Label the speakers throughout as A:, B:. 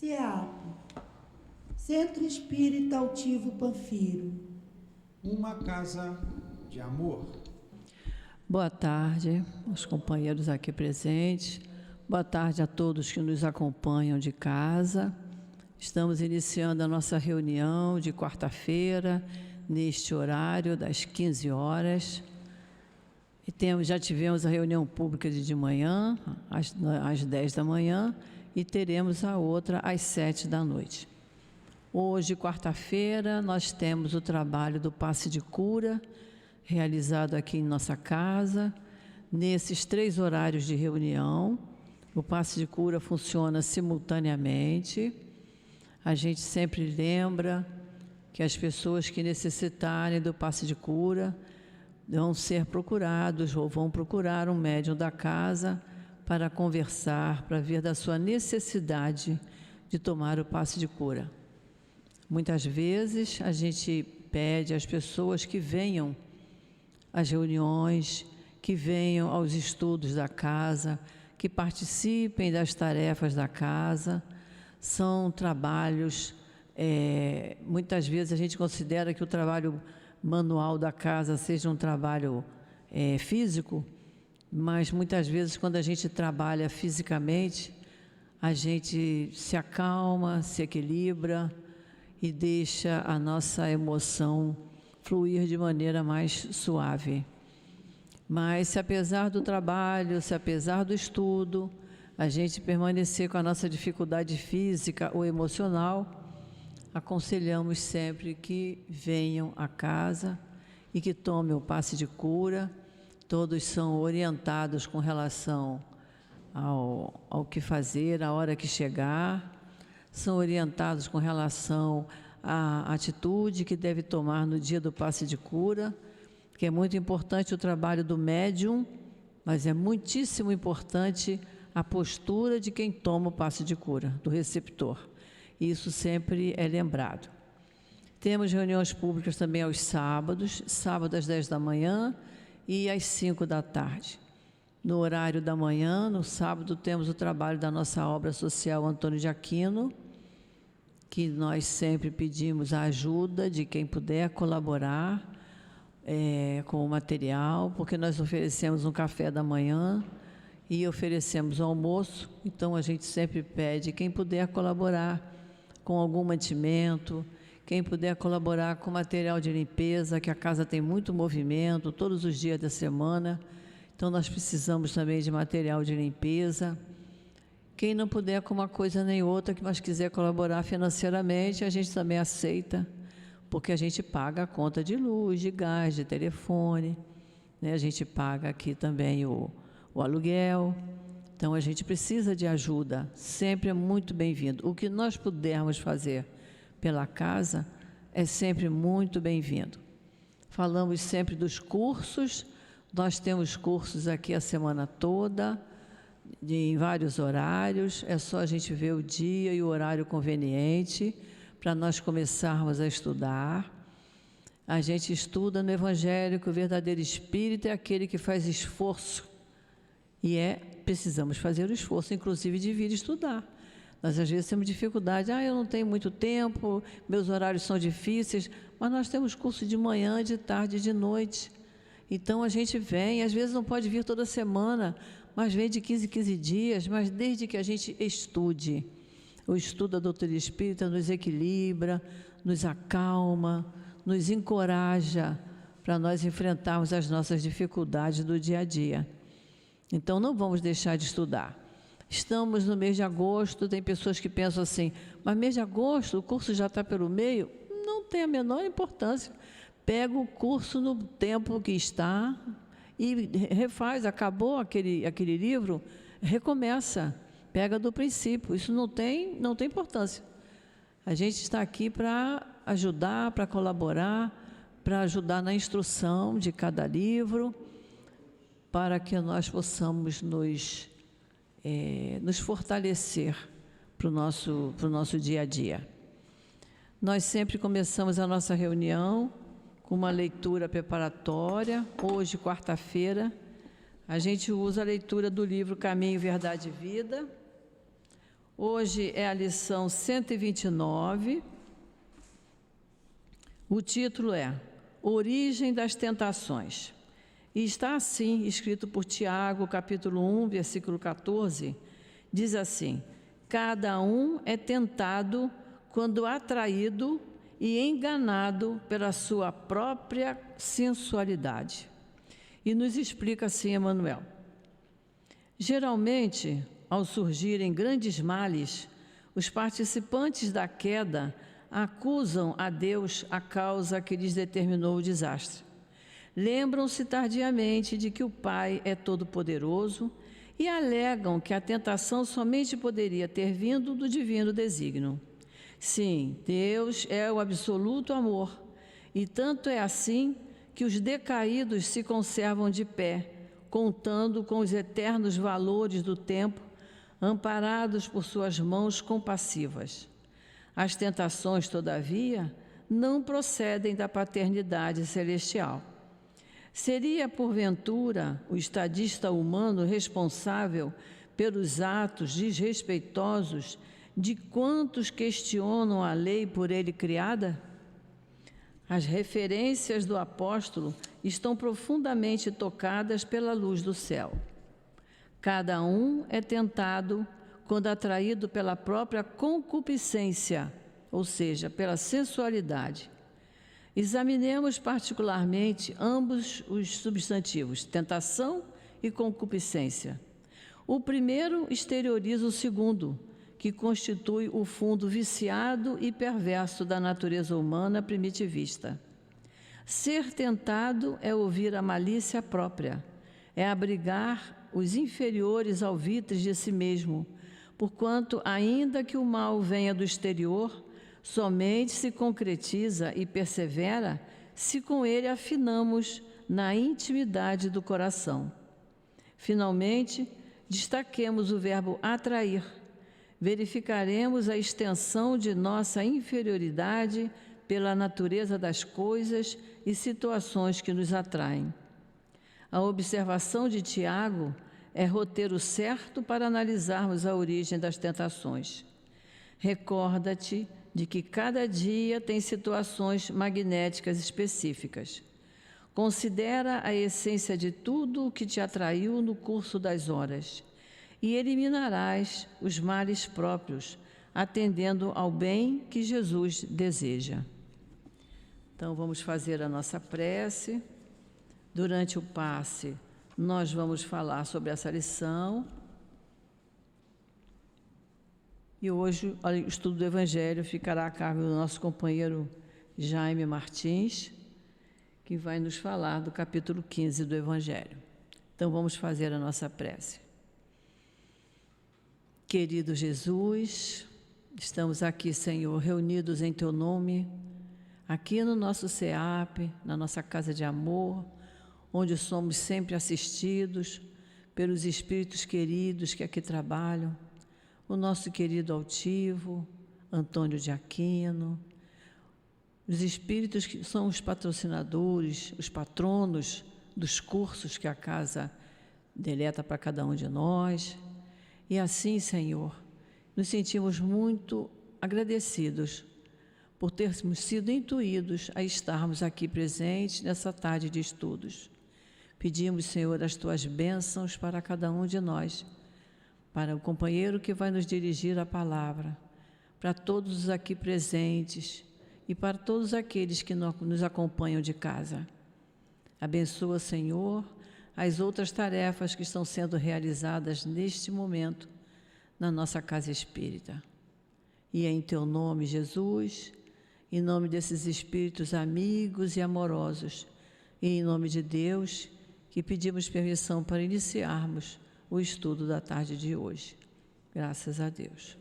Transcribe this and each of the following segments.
A: CEAP, Centro Espírita Altivo Panfiro.
B: Uma casa de amor.
C: Boa tarde aos companheiros aqui presentes. Boa tarde a todos que nos acompanham de casa. Estamos iniciando a nossa reunião de quarta-feira, neste horário das 15 horas. E já tivemos a reunião pública de manhã, às 10 da manhã, e teremos a outra às 7 da noite. Hoje, quarta-feira, nós temos o trabalho do passe de cura, realizado aqui em nossa casa. Nesses 3 horários de reunião, o passe de cura funciona simultaneamente. A gente sempre lembra que as pessoas que necessitarem do passe de cura vão ser procurados ou vão procurar um médium da casa para conversar, para ver da sua necessidade de tomar o passe de cura. Muitas vezes a gente pede às pessoas que venham às reuniões, que venham aos estudos da casa, que participem das tarefas da casa. São trabalhos, muitas vezes a gente considera que o trabalho manual da casa seja um trabalho físico, mas muitas vezes quando a gente trabalha fisicamente, a gente se acalma, se equilibra e deixa a nossa emoção fluir de maneira mais suave. Mas se apesar do trabalho, se apesar do estudo, a gente permanecer com a nossa dificuldade física ou emocional, aconselhamos sempre que venham à casa e que tomem o passe de cura. Todos são orientados com relação ao que fazer, a hora que chegar, são orientados com relação à atitude que deve tomar no dia do passe de cura, que é muito importante o trabalho do médium, mas é muitíssimo importante a postura de quem toma o passe de cura, do receptor. Isso sempre é lembrado. Temos reuniões públicas também aos sábados, sábado às 10 da manhã e às 5 da tarde. No horário da manhã, no sábado, temos o trabalho da nossa obra social Antônio de Aquino, que nós sempre pedimos a ajuda de quem puder colaborar com o material, porque nós oferecemos um café da manhã e oferecemos o almoço, então a gente sempre pede quem puder colaborar com algum mantimento, quem puder colaborar com material de limpeza, que a casa tem muito movimento todos os dias da semana, então nós precisamos também de material de limpeza. Quem não puder com uma coisa nem outra, mas quiser colaborar financeiramente, a gente também aceita, porque a gente paga a conta de luz, de gás, de telefone, né? A gente paga aqui também o aluguel. Então, a gente precisa de ajuda, sempre é muito bem-vindo. O que nós pudermos fazer pela casa é sempre muito bem-vindo. Falamos sempre dos cursos, nós temos cursos aqui a semana toda, em vários horários, é só a gente ver o dia e o horário conveniente para nós começarmos a estudar. A gente estuda no Evangelho que o verdadeiro espírito é aquele que faz esforço, e precisamos fazer o esforço, inclusive, de vir estudar. Nós, às vezes, temos dificuldade. Eu não tenho muito tempo, meus horários são difíceis, mas nós temos curso de manhã, de tarde e de noite. Então, a gente vem, às vezes não pode vir toda semana, mas vem de 15 em 15 dias, mas desde que a gente estude. O estudo da doutrina espírita nos equilibra, nos acalma, nos encoraja para nós enfrentarmos as nossas dificuldades do dia a dia. Então, não vamos deixar de estudar. Estamos no mês de agosto, tem pessoas que pensam assim, mas mês de agosto, o curso já está pelo meio? Não tem a menor importância. Pega o curso no tempo que está e refaz, acabou aquele livro, recomeça, pega do princípio. Isso não tem importância. A gente está aqui para ajudar, para colaborar, para ajudar na instrução de cada livro, para que nós possamos nos fortalecer para o nosso dia a dia. Nós sempre começamos a nossa reunião com uma leitura preparatória. Hoje, quarta-feira, a gente usa a leitura do livro Caminho, Verdade e Vida. Hoje é a lição 129. O título é Origem das Tentações. E está assim, escrito por Tiago, capítulo 1, versículo 14, diz assim: cada um é tentado quando atraído e enganado pela sua própria sensualidade. E nos explica assim Emmanuel: geralmente, ao surgirem grandes males, os participantes da queda acusam a Deus a causa que lhes determinou o desastre. Lembram-se tardiamente de que o Pai é todo-poderoso e alegam que a tentação somente poderia ter vindo do divino desígnio. Sim, Deus é o absoluto amor, e tanto é assim que os decaídos se conservam de pé, contando com os eternos valores do tempo, amparados por suas mãos compassivas. As tentações, todavia, não procedem da paternidade celestial. Seria, porventura, o estadista humano responsável pelos atos desrespeitosos de quantos questionam a lei por ele criada? As referências do apóstolo estão profundamente tocadas pela luz do céu. Cada um é tentado quando atraído pela própria concupiscência, ou seja, pela sensualidade. Examinemos particularmente ambos os substantivos, tentação e concupiscência. O primeiro exterioriza o segundo, que constitui o fundo viciado e perverso da natureza humana primitivista. Ser tentado é ouvir a malícia própria, é abrigar os inferiores alvitres de si mesmo, porquanto, ainda que o mal venha do exterior, somente se concretiza e persevera se com ele afinamos na intimidade do coração. Finalmente, destaquemos o verbo atrair. Verificaremos a extensão de nossa inferioridade pela natureza das coisas e situações que nos atraem. A observação de Tiago é roteiro certo para analisarmos a origem das tentações. Recorda-te de que cada dia tem situações magnéticas específicas. Considera a essência de tudo o que te atraiu no curso das horas e eliminarás os males próprios, atendendo ao bem que Jesus deseja. Então, vamos fazer a nossa prece. Durante o passe, nós vamos falar sobre essa lição. E hoje o estudo do Evangelho ficará a cargo do nosso companheiro Jaime Martins, que vai nos falar do capítulo 15 do Evangelho. Então, vamos fazer a nossa prece. Querido Jesus, estamos aqui, Senhor, reunidos em Teu nome, aqui no nosso CEAP, na nossa casa de amor, onde somos sempre assistidos pelos espíritos queridos que aqui trabalham, o nosso querido altivo, Antônio de Aquino, os espíritos que são os patrocinadores, os patronos dos cursos que a casa deleta para cada um de nós. E assim, Senhor, nos sentimos muito agradecidos por termos sido intuídos a estarmos aqui presentes nessa tarde de estudos. Pedimos, Senhor, as Tuas bênçãos para cada um de nós, para o companheiro que vai nos dirigir a palavra, para todos os aqui presentes e para todos aqueles que nos acompanham de casa. Abençoa, Senhor, as outras tarefas que estão sendo realizadas neste momento na nossa casa espírita. E é em Teu nome, Jesus, em nome desses espíritos amigos e amorosos, e em nome de Deus, que pedimos permissão para iniciarmos o estudo da tarde de hoje. Graças a Deus.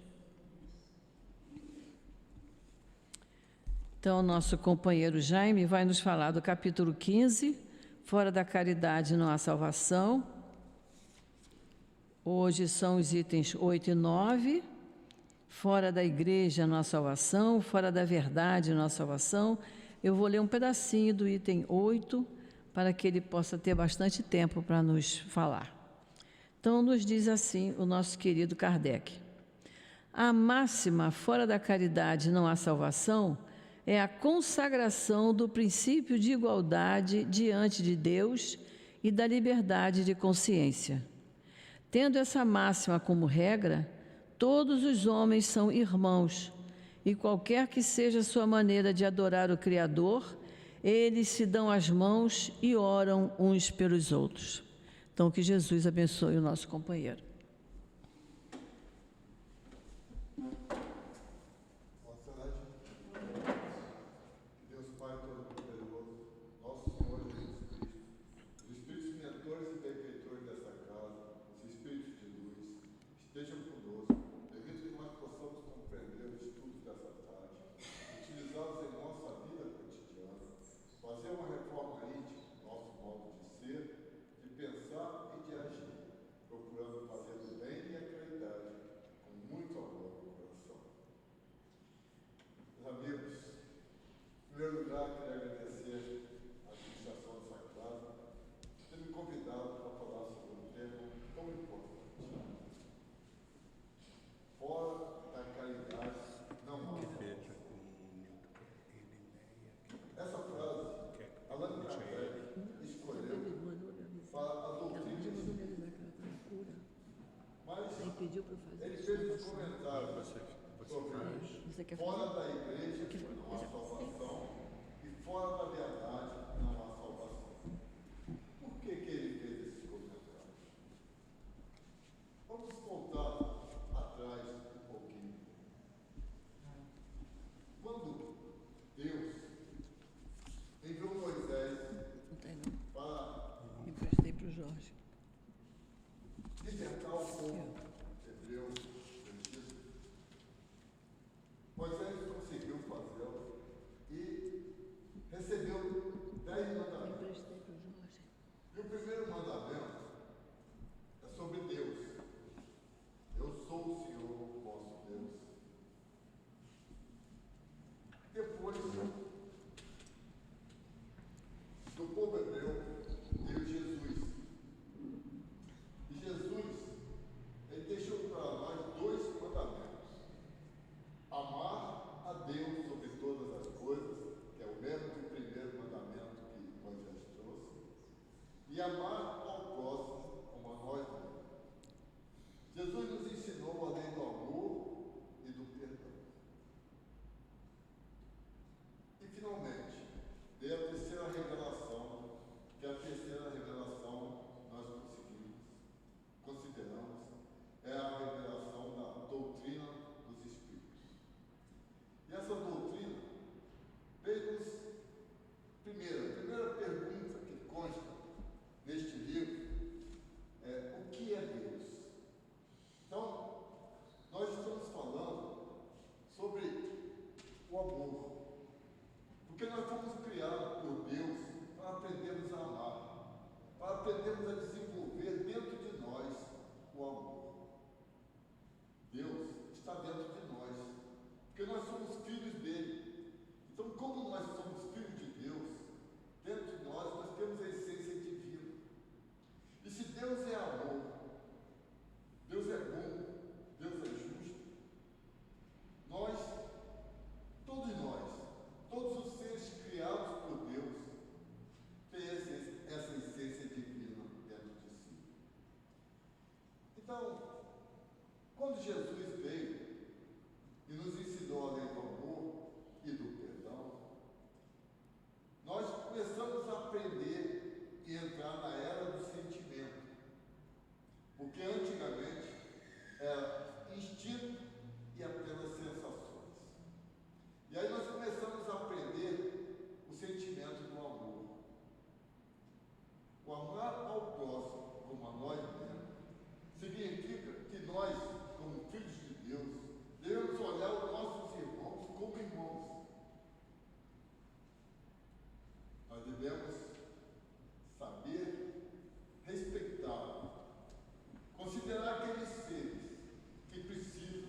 C: Então, o nosso companheiro Jaime vai nos falar do capítulo 15, Fora da Caridade não há salvação. Hoje são os itens 8 e 9. Fora da igreja não há salvação, fora da verdade não há salvação. Eu vou ler um pedacinho do item 8, para que ele possa ter bastante tempo para nos falar. Então, nos diz assim o nosso querido Kardec: A máxima fora da caridade não há salvação é a consagração do princípio de igualdade diante de Deus e da liberdade de consciência. Tendo essa máxima como regra, todos os homens são irmãos, e qualquer que seja a sua maneira de adorar o Criador, eles se dão as mãos e oram uns pelos outros. Então, que Jesus abençoe o nosso companheiro.
D: Fora da igreja não há salvação e fora da verdade não há salvação. Por que ele fez esse comentário? Vamos voltar atrás um pouquinho. Quando Deus enviou Moisés para
C: emprestei para o Jorge.
D: libertar o povo hebreu, Moisés conseguiu fazê-lo e recebeu 10 mandamentos. E o primeiro mandamento é sobre Deus. Eu sou o Senhor, vosso Deus. Depois do povo hebreu, veio Jesus. E Jesus, ele deixou para nós 2 mandamentos. Amar a Deus sobre todas as coisas, que é o mesmo primeiro mandamento que Moisés trouxe, e amar ao próximo como a nós mesmos. Jesus nos ensinou a lei do amor e do perdão. E finalmente, veio a terceira revelação, que é a terceira revelação nós consideramos, é a revelação da doutrina dos Espíritos. E essa doutrina veio-nos, a primeira pergunta que consta neste livro é: o que é Deus? Então, nós estamos falando sobre o amor, porque nós fomos criados por Deus para aprendermos a amar, para aprendermos a desenvolver dentro de nós o amor. Deus está dentro de nós, porque nós somos filhos dele. Então, como nós somos filhos de Deus, dentro de nós temos a essência divina. E se Deus é amor, Deus é bom, Deus é justo, todos os seres criados por Deus, têm essa essência divina dentro de si. Então, quando Jesus veio e nos ensinou a lei do amor e do perdão, nós começamos a aprender e entrar na era do sentimento. Porque antigamente era instinto e apenas sensações. E aí nós começamos a aprender o sentimento do amor. O amar ao próximo como a nós mesmos significa que nós, como filhos de Deus, devemos olhar os nossos irmãos como irmãos. Nós devemos saber respeitar, considerar aqueles seres que precisam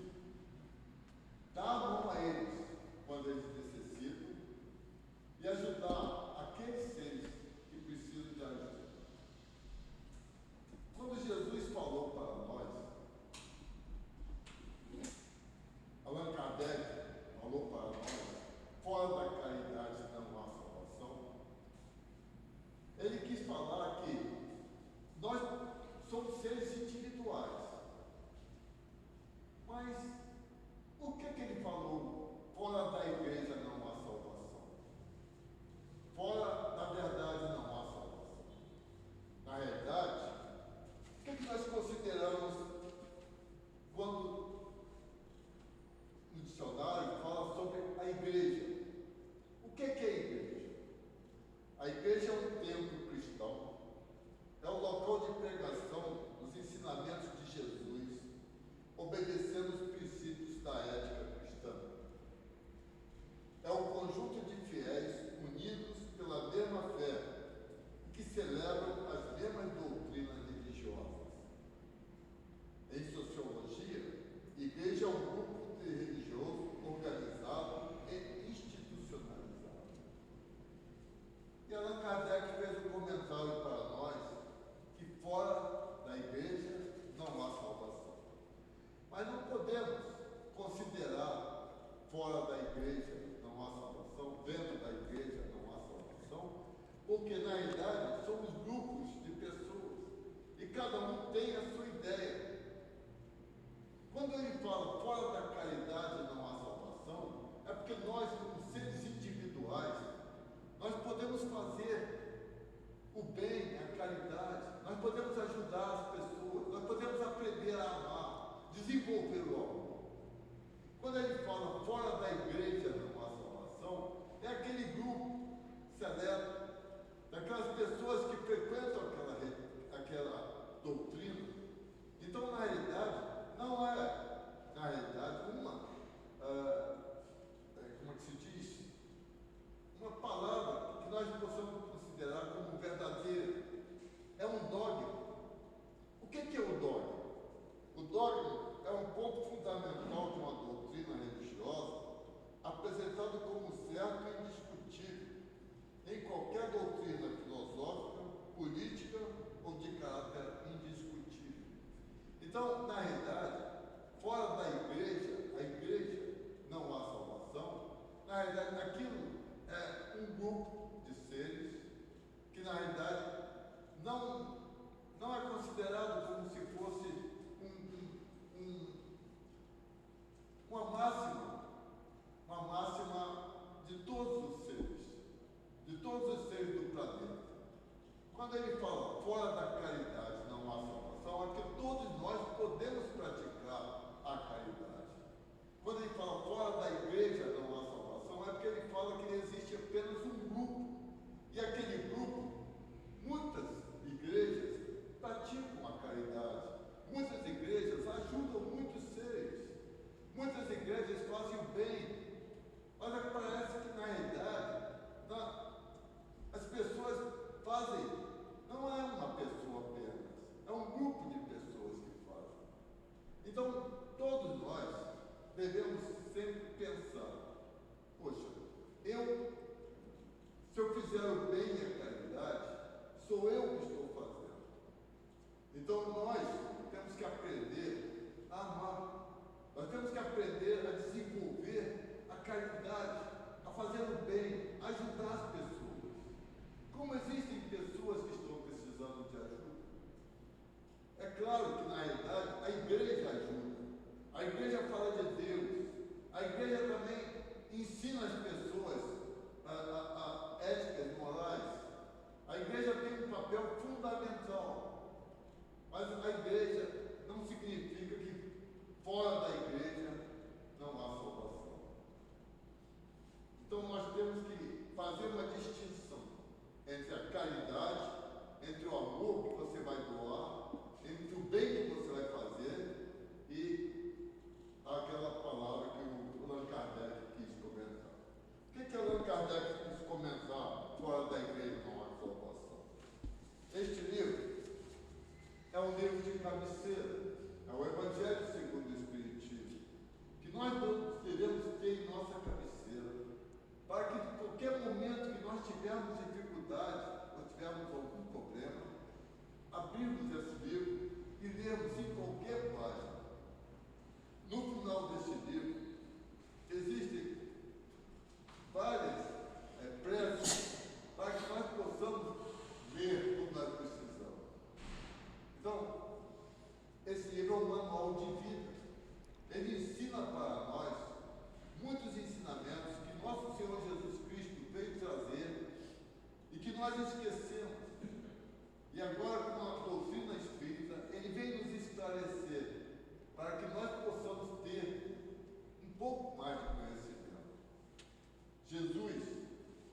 D: fala fora da caridade não há salvação, é porque nós, como seres individuais, nós podemos fazer o bem, a caridade, nós podemos ajudar as pessoas, nós podemos aprender a amar, desenvolver o amor. Quando ele fala fora da igreja não há salvação, é aquele grupo seleto, daquelas pessoas que frequentam aquela doutrina. Então, na realidade, não é, na realidade, como é que se diz? Uma palavra que nós possamos considerar como verdadeira. É um dogma. O que é o dogma? O dogma é um ponto fundamental de uma doutrina religiosa apresentado como certo e indiscutível em qualquer doutrina filosófica, política ou de caráter indiscutível. Então, na realidade, fora da igreja, a igreja não há salvação. Na realidade, aquilo é um grupo de seres que, na realidade, não é considerado como se fosse uma máxima de todos os seres do planeta. Quando ele fala fora da caridade não há salvação, é que todos nós podemos praticar a caridade. Quando ele fala fora da igreja não há salvação, é porque ele fala que existe apenas um grupo. E aquele grupo, muitas igrejas praticam a caridade. Muitas igrejas ajudam muitos seres. Muitas igrejas fazem o bem. Mas parece que na realidade as pessoas fazem, não é uma pessoa apenas, é um grupo de pessoas que fazem. Então, todos nós devemos sempre pensar, poxa, se eu fizer o bem e a caridade, sou eu que estou fazendo. Então, nós temos que aprender a amar, nós temos que aprender a desenvolver a caridade, a fazer o bem, a ajudar as pessoas. Como existem pessoas que estão precisando de ajuda? É claro que, na realidade, a igreja ajuda. A igreja fala de Deus. A igreja também ensina as pessoas a éticas morais. A igreja tem um papel fundamental. Mas a igreja não significa que fora da igreja não há salvação. Então, nós temos que fazer uma distinção entre a caridade, entre o amor que você vai doar, entre o bem que você vai fazer e aquela palavra que o Allan Kardec quis comentar. O que Allan Kardec quis comentar fora da igreja não há salvação? Este livro é um livro de cabeceira, é o Evangelho segundo o Espiritismo, que nós devemos ter em nossa cabeceira, para que em qualquer momento que nós tivermos dificuldade ou tivermos algum problema, abrirmos esse livro e lermos em qualquer página. No final desse livro, existem várias preces para que nós possamos ler como nós precisamos. Então, esse livro é um manual de vida. Ele ensina para nós muitos ensinamentos que nosso Senhor Jesus Cristo veio trazer e que nós esquecemos. E agora, com a doutrina espírita, ele vem nos esclarecer para que nós possamos ter um pouco mais de conhecimento. Jesus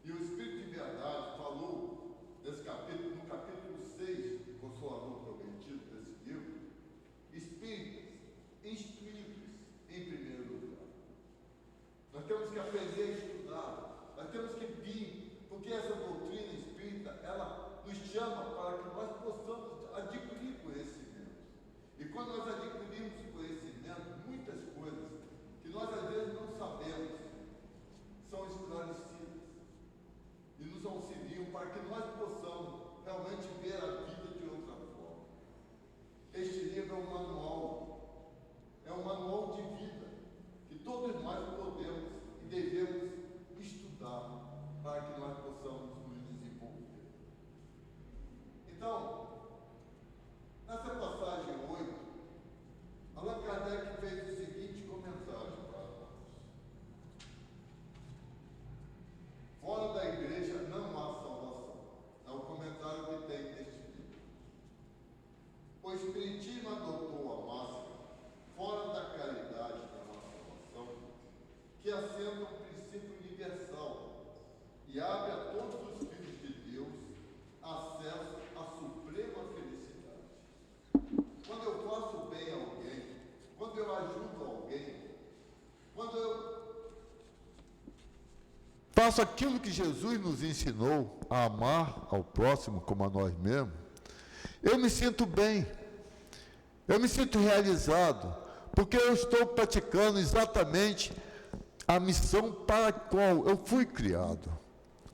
D: e o Espírito de Verdade falou desse capítulo, no capítulo 6 do Consolador Prometido desse livro, espíritas, instruídos em primeiro lugar. Nós temos que aprender a estudar, nós temos que vir, porque essa doutrina espírita, ela nos chama para que nós possamos adquirir conhecimento. E quando nós adquirimos conhecimento, muitas coisas que nós às vezes não sabemos são esclarecidas e nos auxiliam para que nós possamos realmente ver a vida de outra forma. Este livro é um manual de vida que todos nós podemos e devemos estudar para que nós possamos nos desenvolver. Então, nessa passagem 8, Allan Kardec fez o seguinte faço aquilo que Jesus nos ensinou, a amar ao próximo como a nós mesmos, eu me sinto bem, eu me sinto realizado, porque eu estou praticando exatamente a missão para a qual eu fui criado.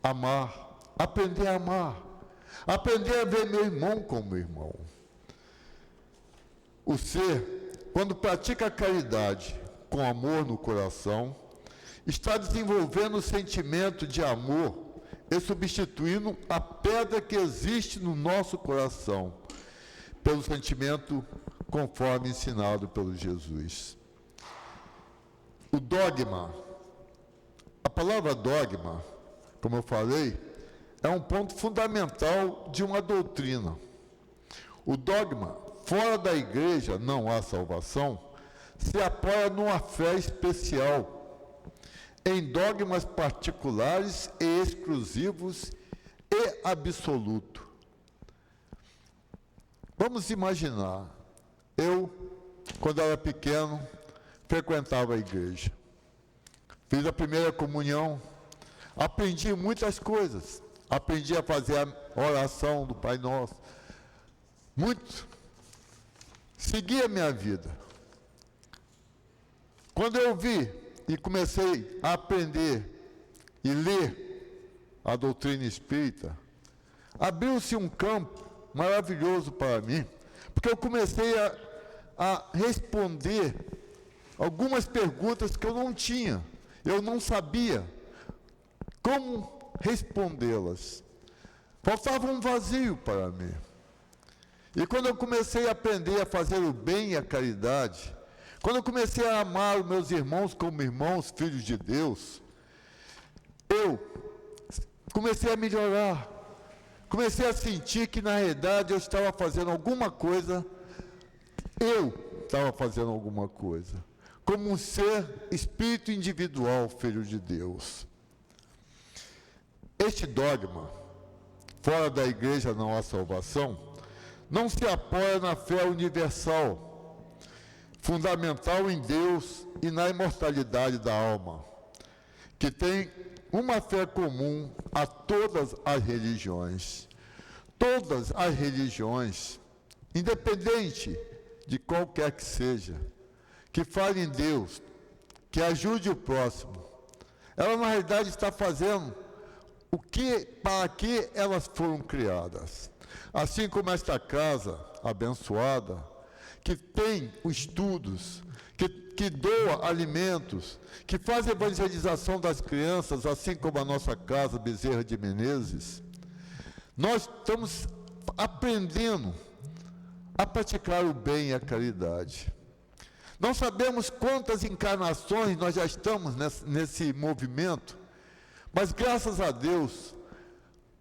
D: Amar, aprender a amar, aprender a ver meu irmão como irmão. O ser, quando pratica a caridade com amor no coração, está desenvolvendo o sentimento de amor e substituindo a pedra que existe no nosso coração pelo sentimento conforme ensinado pelo Jesus. O dogma, a palavra dogma, como eu falei, é um ponto fundamental de uma doutrina. O dogma, fora da igreja não há salvação, se apoia numa fé especial, em dogmas particulares e exclusivos e absoluto. Vamos imaginar, eu, quando era pequeno, frequentava a igreja. Fiz a primeira comunhão, aprendi muitas coisas. Aprendi a fazer a oração do Pai Nosso. Muito. Segui a minha vida. Quando eu vi e comecei a aprender e ler a doutrina espírita, abriu-se um campo maravilhoso para mim, porque eu comecei a responder algumas perguntas que eu não tinha, eu não sabia como respondê-las. Faltava um vazio para mim. E quando eu comecei a aprender a fazer o bem e a caridade, quando eu comecei a amar os meus irmãos como irmãos, filhos de Deus, eu comecei a melhorar. Comecei a sentir que, na realidade, eu estava fazendo alguma coisa, como um ser, espírito individual, filho de Deus. Este dogma, fora da igreja não há salvação, não se apoia na fé universal, fundamental em Deus e na imortalidade da alma, que tem uma fé comum a todas as religiões. Todas as religiões, independente de qualquer que seja, que fale em Deus, que ajude o próximo, ela na realidade está fazendo para que elas foram criadas. Assim como esta casa abençoada, que tem estudos, que doa alimentos, que faz evangelização das crianças, assim como a nossa casa Bezerra de Menezes, nós estamos aprendendo a praticar o bem e a caridade. Não sabemos quantas encarnações nós já estamos nesse movimento, mas graças a Deus,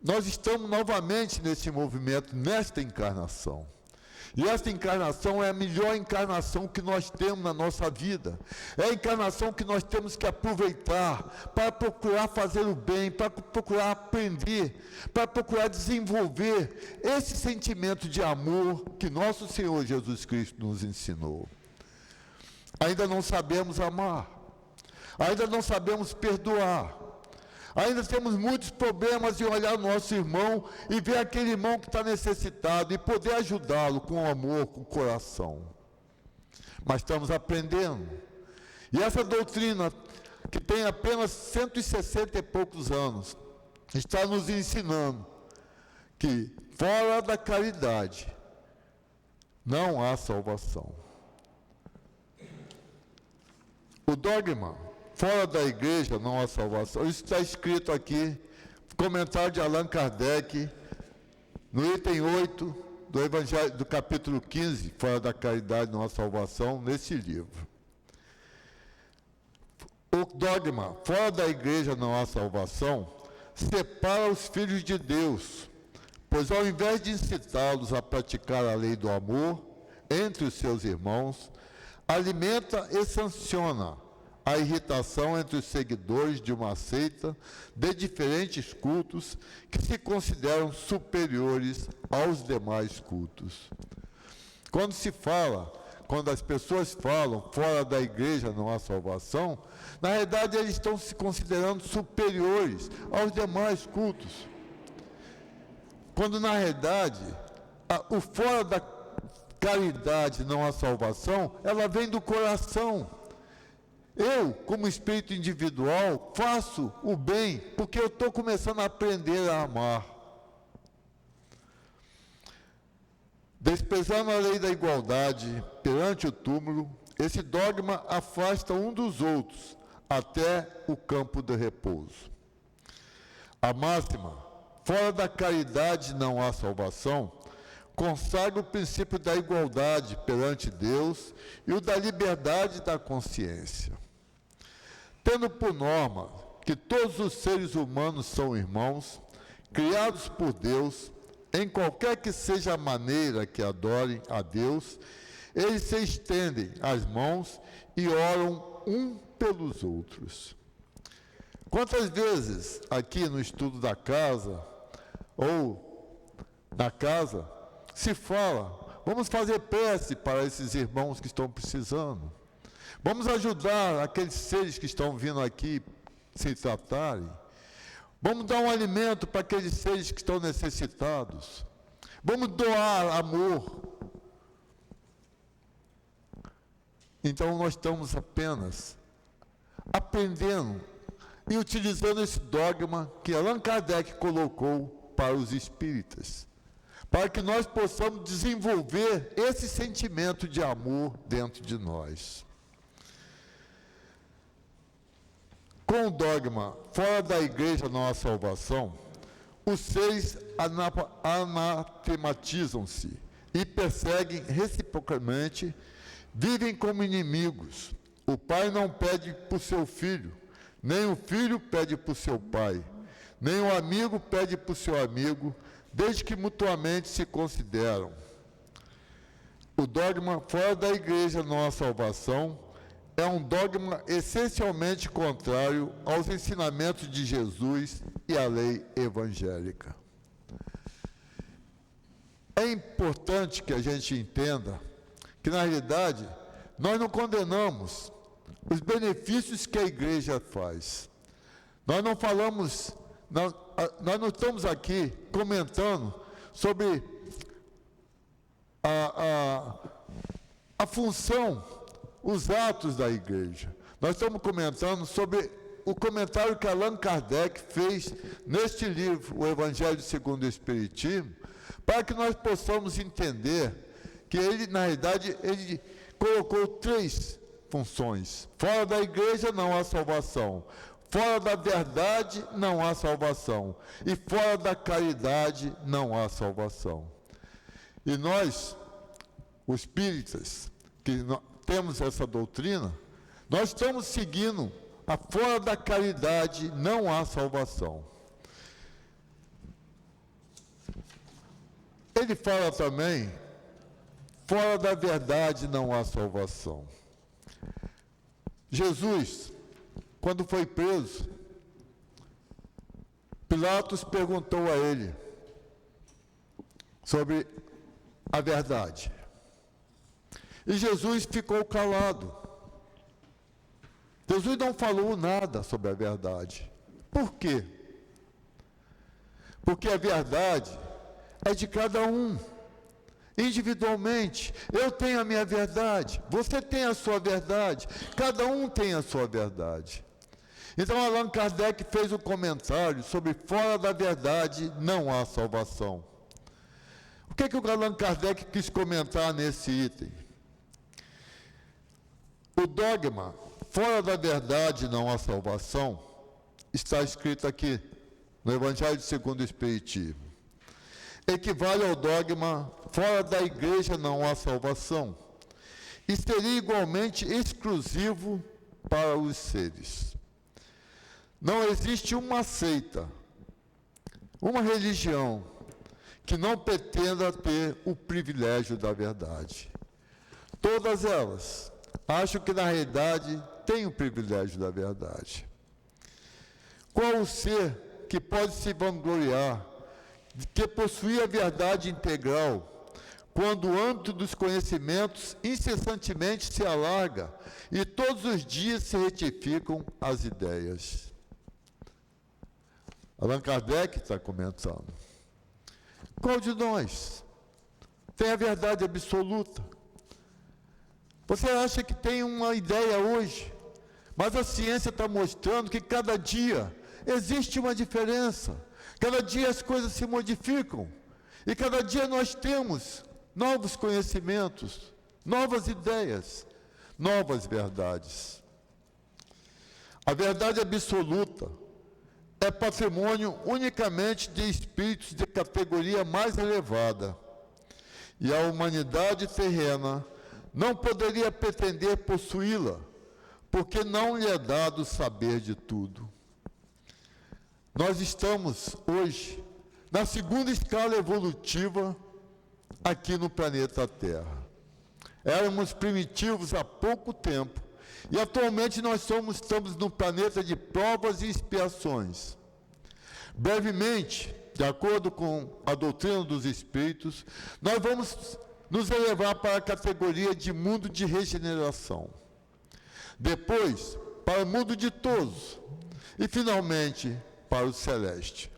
D: nós estamos novamente nesse movimento, nesta encarnação. E esta encarnação é a melhor encarnação que nós temos na nossa vida. É a encarnação que nós temos que aproveitar para procurar fazer o bem, para procurar aprender, para procurar desenvolver esse sentimento de amor que nosso Senhor Jesus Cristo nos ensinou. Ainda não sabemos amar, ainda não sabemos perdoar. Ainda temos muitos problemas em olhar nosso irmão e ver aquele irmão que está necessitado e poder ajudá-lo com amor, com coração. Mas estamos aprendendo. E essa doutrina, que tem apenas 160 e poucos anos, está nos ensinando que fora da caridade não há salvação. O dogma, fora da igreja não há salvação. Isso está escrito aqui, comentário de Allan Kardec, no item 8 do Evangelho, do capítulo 15, fora da caridade não há salvação, nesse livro. O dogma, fora da igreja não há salvação, separa os filhos de Deus, pois ao invés de incitá-los a praticar a lei do amor entre os seus irmãos, alimenta e sanciona a irritação entre os seguidores de uma seita de diferentes cultos que se consideram superiores aos demais cultos. Quando quando as pessoas falam fora da igreja não há salvação, na realidade eles estão se considerando superiores aos demais cultos. Quando na realidade, o fora da caridade não há salvação, ela vem do coração. Eu, como espírito individual, faço o bem porque eu estou começando a aprender a amar. Desprezando a lei da igualdade perante o túmulo, esse dogma afasta um dos outros até o campo do repouso. A máxima, fora da caridade não há salvação, consagra o princípio da igualdade perante Deus e o da liberdade da consciência. Tendo por norma que todos os seres humanos são irmãos, criados por Deus, em qualquer que seja a maneira que adorem a Deus, eles se estendem as mãos e oram um pelos outros. Quantas vezes aqui no estudo da casa, ou na casa, se fala, vamos fazer prece para esses irmãos que estão precisando. Vamos ajudar aqueles seres que estão vindo aqui se tratarem. Vamos dar um alimento para aqueles seres que estão necessitados. Vamos doar amor. Então nós estamos apenas aprendendo e utilizando esse dogma que Allan Kardec colocou para os espíritas, para que nós possamos desenvolver esse sentimento de amor dentro de nós. Com o dogma, fora da igreja não há salvação, os seres anatematizam-se e perseguem reciprocamente, vivem como inimigos. O pai não pede por seu filho, nem o filho pede por seu pai, nem o amigo pede por seu amigo, desde que mutuamente se consideram. O dogma, fora da igreja não há salvação, é um dogma essencialmente contrário aos ensinamentos de Jesus e à lei evangélica. É importante que a gente entenda que, na realidade, nós não condenamos os benefícios que a igreja faz. Nós não falamos, nós não estamos aqui comentando sobre a função, os atos da igreja. Nós estamos comentando sobre o comentário que Allan Kardec fez neste livro, O Evangelho segundo o Espiritismo, para que nós possamos entender que ele, na realidade, ele colocou 3 funções. Fora da igreja não há salvação. Fora da verdade não há salvação. E fora da caridade não há salvação. E nós, os espíritas, que temos essa doutrina, nós estamos seguindo a fora da caridade não há salvação. Ele fala também, fora da verdade não há salvação. Jesus, quando foi preso, Pilatos perguntou a ele sobre a verdade. E Jesus ficou calado. Jesus não falou nada sobre a verdade. Por quê? Porque a verdade é de cada um, individualmente. Eu tenho a minha verdade, você tem a sua verdade, cada um tem a sua verdade. Então Allan Kardec fez um comentário sobre fora da verdade não há salvação. O que o Allan Kardec quis comentar nesse item? O dogma, fora da verdade não há salvação, está escrito aqui no Evangelho segundo o Espiritismo. Equivale ao dogma, fora da igreja não há salvação, e seria igualmente exclusivo para os seres. Não existe uma seita, uma religião, que não pretenda ter o privilégio da verdade. Todas elas acham que, na realidade, têm o privilégio da verdade. Qual o ser que pode se vangloriar de que possui a verdade integral, quando o âmbito dos conhecimentos incessantemente se alarga e todos os dias se retificam as ideias. Allan Kardec está comentando. Qual de nós tem a verdade absoluta? Você acha que tem uma ideia hoje, mas a ciência está mostrando que cada dia existe uma diferença, cada dia as coisas se modificam, e cada dia nós temos novos conhecimentos, novas ideias, novas verdades. A verdade absoluta é patrimônio unicamente de espíritos de categoria mais elevada, e a humanidade terrena não poderia pretender possuí-la, porque não lhe é dado saber de tudo. Nós estamos hoje na segunda escala evolutiva aqui no planeta Terra. Éramos primitivos há pouco tempo e atualmente nós estamos no planeta de provas e expiações. Brevemente, de acordo com a doutrina dos espíritos, nós vamos nos elevar para a categoria de mundo de regeneração. Depois, para o mundo ditoso. E, finalmente, para o celeste.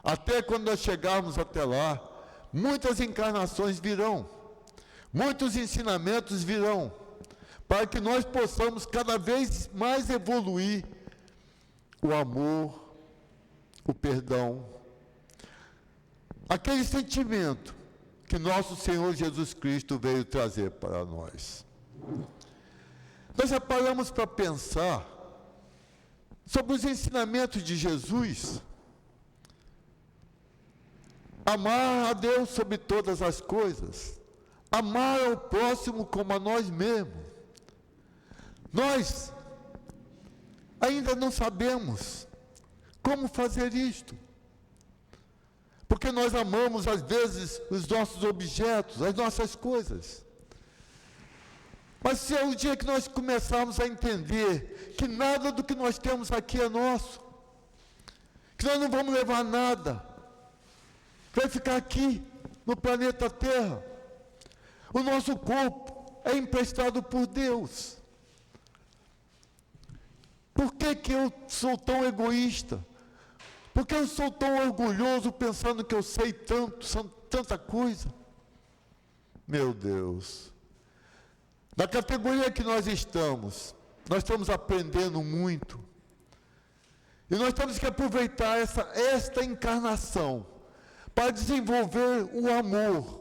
D: Até quando nós chegarmos até lá, muitas encarnações virão, muitos ensinamentos virão, para que nós possamos cada vez mais evoluir o amor, o perdão, aquele sentimento que nosso Senhor Jesus Cristo veio trazer para nós. Nós já paramos para pensar sobre os ensinamentos de Jesus. Amar a Deus sobre todas as coisas, amar ao próximo como a nós mesmos. Nós ainda não sabemos como fazer isto, porque nós amamos às vezes os nossos objetos, as nossas coisas. Mas se é o dia que nós começarmos a entender que nada do que nós temos aqui é nosso, que nós não vamos levar nada, vai ficar aqui no planeta Terra. O nosso corpo é emprestado por Deus. Por que eu sou tão egoísta? Por que eu sou tão orgulhoso pensando que eu sei tanta coisa? Meu Deus. Na categoria que nós estamos aprendendo muito. E nós temos que aproveitar esta encarnação para desenvolver o amor.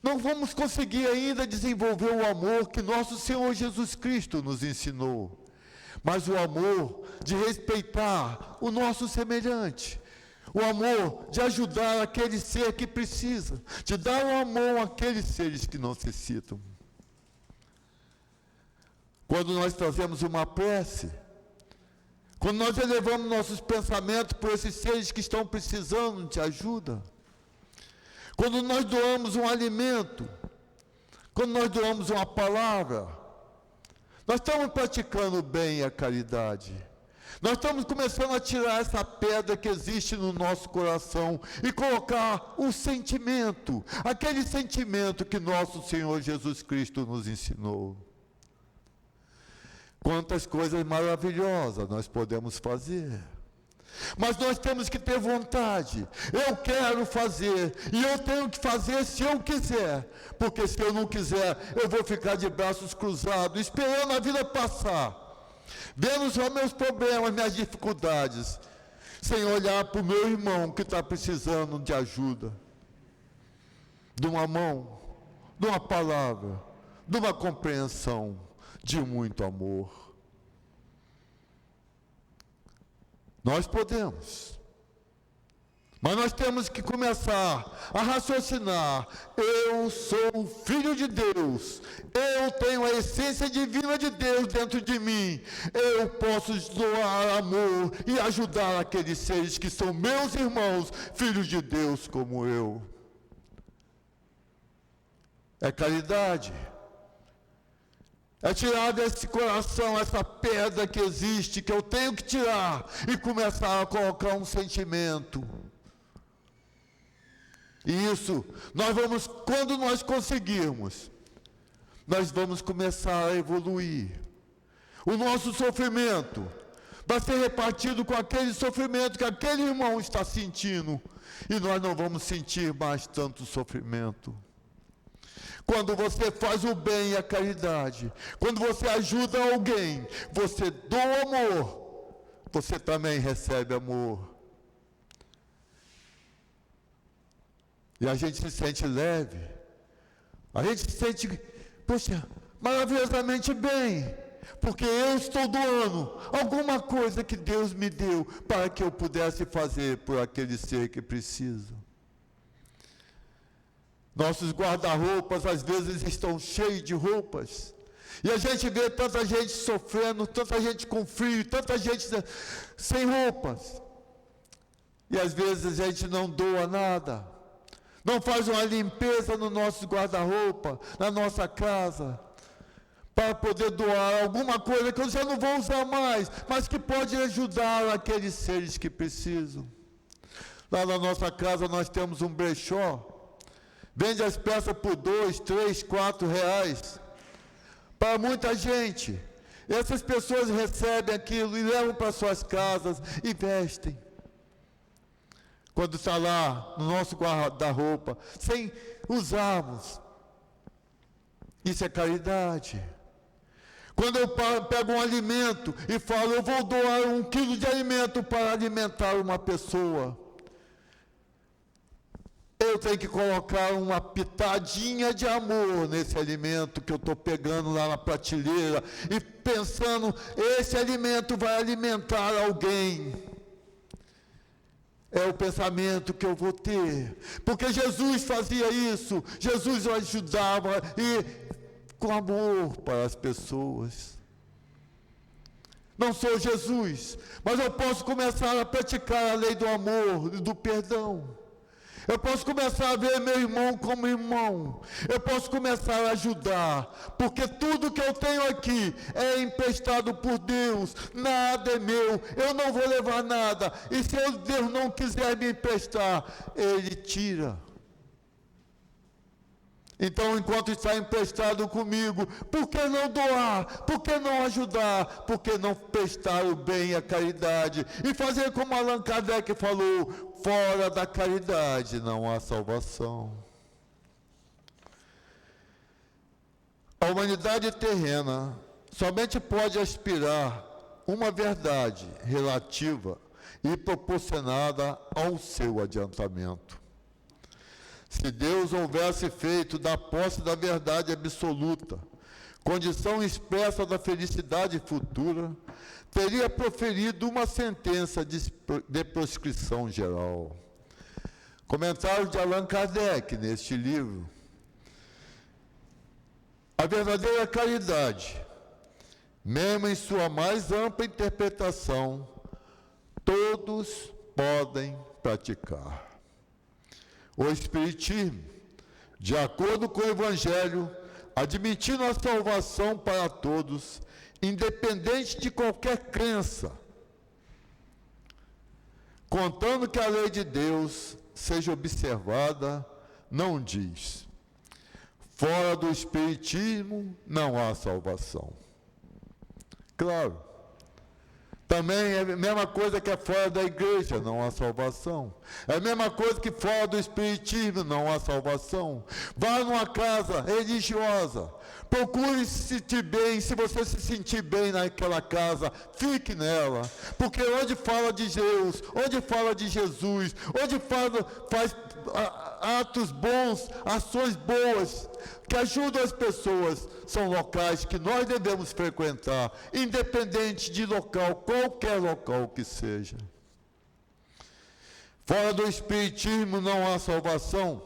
D: Não vamos conseguir ainda desenvolver o amor que nosso Senhor Jesus Cristo nos ensinou, mas o amor de respeitar o nosso semelhante, o amor de ajudar aquele ser que precisa, de dar o amor àqueles seres que não necessitam. Quando nós trazemos uma prece, quando nós elevamos nossos pensamentos por esses seres que estão precisando de ajuda, quando nós doamos um alimento, quando nós doamos uma palavra, nós estamos praticando o bem e a caridade. Nós estamos começando a tirar essa pedra que existe no nosso coração e colocar o sentimento, aquele sentimento que nosso Senhor Jesus Cristo nos ensinou. Quantas coisas maravilhosas nós podemos fazer. Mas nós temos que ter vontade. Eu quero fazer, e eu tenho que fazer se eu quiser, porque se eu não quiser, eu vou ficar de braços cruzados, esperando a vida passar, vendo só meus problemas, minhas dificuldades, sem olhar para o meu irmão que está precisando de ajuda, de uma mão, de uma palavra, de uma compreensão, de muito amor. Nós podemos, mas nós temos que começar a raciocinar. Eu sou filho de Deus, eu tenho a essência divina de Deus dentro de mim, eu posso doar amor e ajudar aqueles seres que são meus irmãos, filhos de Deus como eu. É caridade. É tirar desse coração essa pedra que existe, que eu tenho que tirar, e começar a colocar um sentimento. E isso, quando nós conseguirmos, nós vamos começar a evoluir. O nosso sofrimento vai ser repartido com aquele sofrimento que aquele irmão está sentindo, e nós não vamos sentir mais tanto sofrimento. Quando você faz o bem e a caridade, quando você ajuda alguém, você doa amor, você também recebe amor. E a gente se sente leve, a gente se sente, poxa, maravilhosamente bem, porque eu estou doando alguma coisa que Deus me deu para que eu pudesse fazer por aquele ser que precisa. Nossos guarda-roupas às vezes estão cheios de roupas, e a gente vê tanta gente sofrendo, tanta gente com frio, tanta gente sem roupas, e às vezes a gente não doa nada, não faz uma limpeza no nosso guarda-roupa, na nossa casa, para poder doar alguma coisa que eu já não vou usar mais, mas que pode ajudar aqueles seres que precisam. Lá na nossa casa nós temos um brechó, vende as peças por 2, 3, 4 reais, para muita gente. Essas pessoas recebem aquilo e levam para suas casas e vestem. Quando está lá no nosso guarda-roupa, sem usarmos, isso é caridade. Quando eu pego um alimento e falo, eu vou doar 1 quilo de alimento para alimentar uma pessoa, eu tenho que colocar uma pitadinha de amor nesse alimento que eu estou pegando lá na prateleira e pensando, esse alimento vai alimentar alguém. É o pensamento que eu vou ter, porque Jesus fazia isso, Jesus ajudava com amor para as pessoas. Não sou Jesus, mas eu posso começar a praticar a lei do amor e do perdão. Eu posso começar a ver meu irmão como irmão. Eu posso começar a ajudar, porque tudo que eu tenho aqui é emprestado por Deus. Nada é meu, eu não vou levar nada. E se Deus não quiser me emprestar, Ele tira. Então, enquanto está emprestado comigo, por que não doar? Por que não ajudar? Por que não prestar o bem e a caridade? E fazer como Allan Kardec falou, fora da caridade não há salvação. A humanidade terrena somente pode aspirar uma verdade relativa e proporcionada ao seu adiantamento. Se Deus houvesse feito da posse da verdade absoluta condição expressa da felicidade futura, teria proferido uma sentença de proscrição geral. Comentário de Allan Kardec neste livro. A verdadeira caridade, mesmo em sua mais ampla interpretação, todos podem praticar. O Espiritismo, de acordo com o Evangelho, admitindo a salvação para todos, independente de qualquer crença, contando que a lei de Deus seja observada, não diz: fora do Espiritismo não há salvação. Claro. Também é a mesma coisa que é fora da igreja, não há salvação. É a mesma coisa que fora do Espiritismo, não há salvação. Vá numa casa religiosa, procure se sentir bem. Se você se sentir bem naquela casa, fique nela. Porque onde fala de Deus, onde fala de Jesus, onde faz atos bons, ações boas, que ajudam as pessoas, são locais que nós devemos frequentar, independente de local, qualquer local que seja. Fora do Espiritismo não há salvação.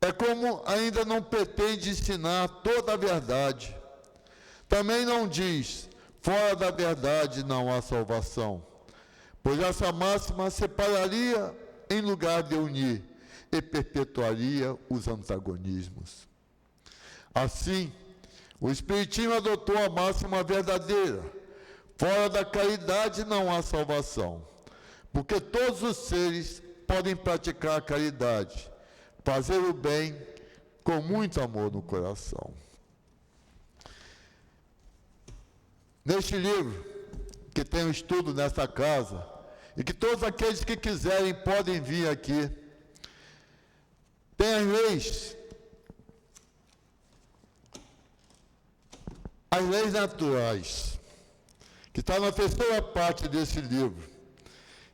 D: É como ainda não pretende ensinar toda a verdade. Também não diz, fora da verdade não há salvação, pois essa máxima separaria em lugar de unir e perpetuaria os antagonismos. Assim, o Espiritismo adotou a máxima verdadeira: fora da caridade não há salvação, porque todos os seres podem praticar a caridade, fazer o bem com muito amor no coração. Neste livro, que tem um estudo nesta casa, e que todos aqueles que quiserem podem vir aqui, tem as leis naturais, que está na terceira parte desse livro.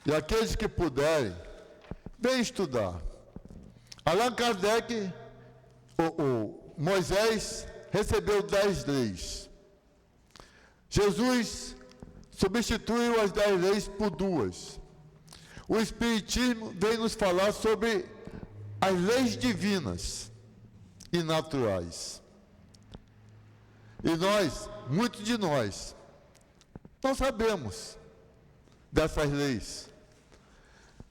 D: E aqueles que puderem, vem estudar. Allan Kardec, Moisés recebeu 10 leis. Jesus substituiu as 10 leis por 2. O Espiritismo vem nos falar sobre as leis divinas e naturais. E nós, muitos de nós, não sabemos dessas leis.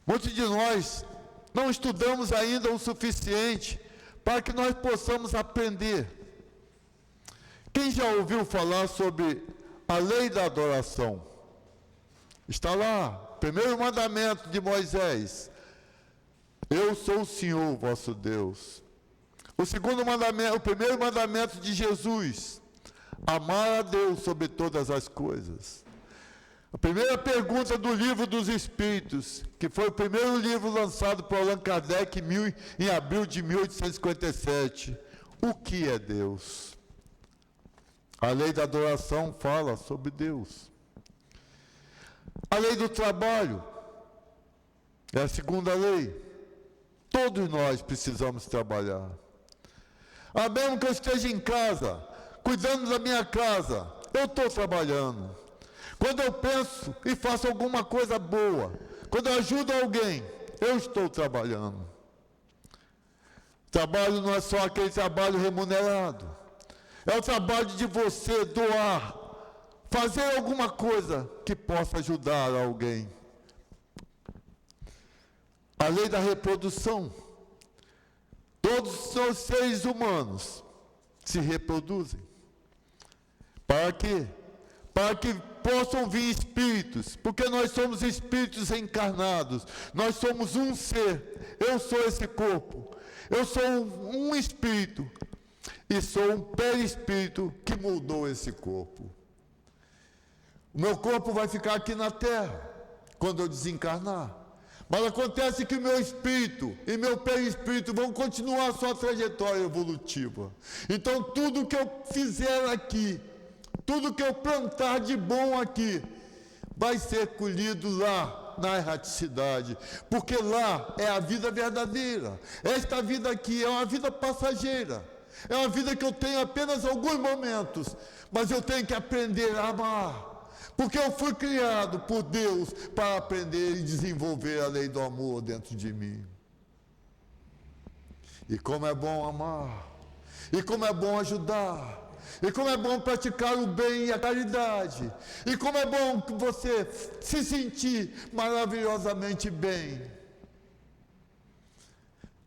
D: Muitos de nós não estudamos ainda o suficiente para que nós possamos aprender. Quem já ouviu falar sobre a lei da adoração? Está lá, primeiro mandamento de Moisés: eu sou o Senhor, vosso Deus. O segundo mandamento, o primeiro mandamento de Jesus: amar a Deus sobre todas as coisas. A primeira pergunta do Livro dos Espíritos, que foi o primeiro livro lançado por Allan Kardec em abril de 1857: o que é Deus? A lei da adoração fala sobre Deus. A lei do trabalho é a segunda lei. Todos nós precisamos trabalhar. Mesmo que eu esteja em casa, cuidando da minha casa, eu estou trabalhando. Quando eu penso e faço alguma coisa boa, quando eu ajudo alguém, eu estou trabalhando. Trabalho não é só aquele trabalho remunerado. É o trabalho de você doar, fazer alguma coisa que possa ajudar alguém. A lei da reprodução. Todos os seres humanos se reproduzem. Para quê? Para que possam vir espíritos, porque nós somos espíritos encarnados, nós somos um ser. Eu sou esse corpo, eu sou um espírito, e sou um perispírito que moldou esse corpo. O meu corpo vai ficar aqui na terra, quando eu desencarnar. Mas acontece que o meu espírito e meu perispírito vão continuar a sua trajetória evolutiva. Então tudo que eu fizer aqui, tudo que eu plantar de bom aqui, vai ser colhido lá na erraticidade, porque lá é a vida verdadeira. Esta vida aqui é uma vida passageira, é uma vida que eu tenho apenas alguns momentos, mas eu tenho que aprender a amar, porque eu fui criado por Deus para aprender e desenvolver a lei do amor dentro de mim. E como é bom amar, e como é bom ajudar, e como é bom praticar o bem e a caridade. E como é bom você se sentir maravilhosamente bem.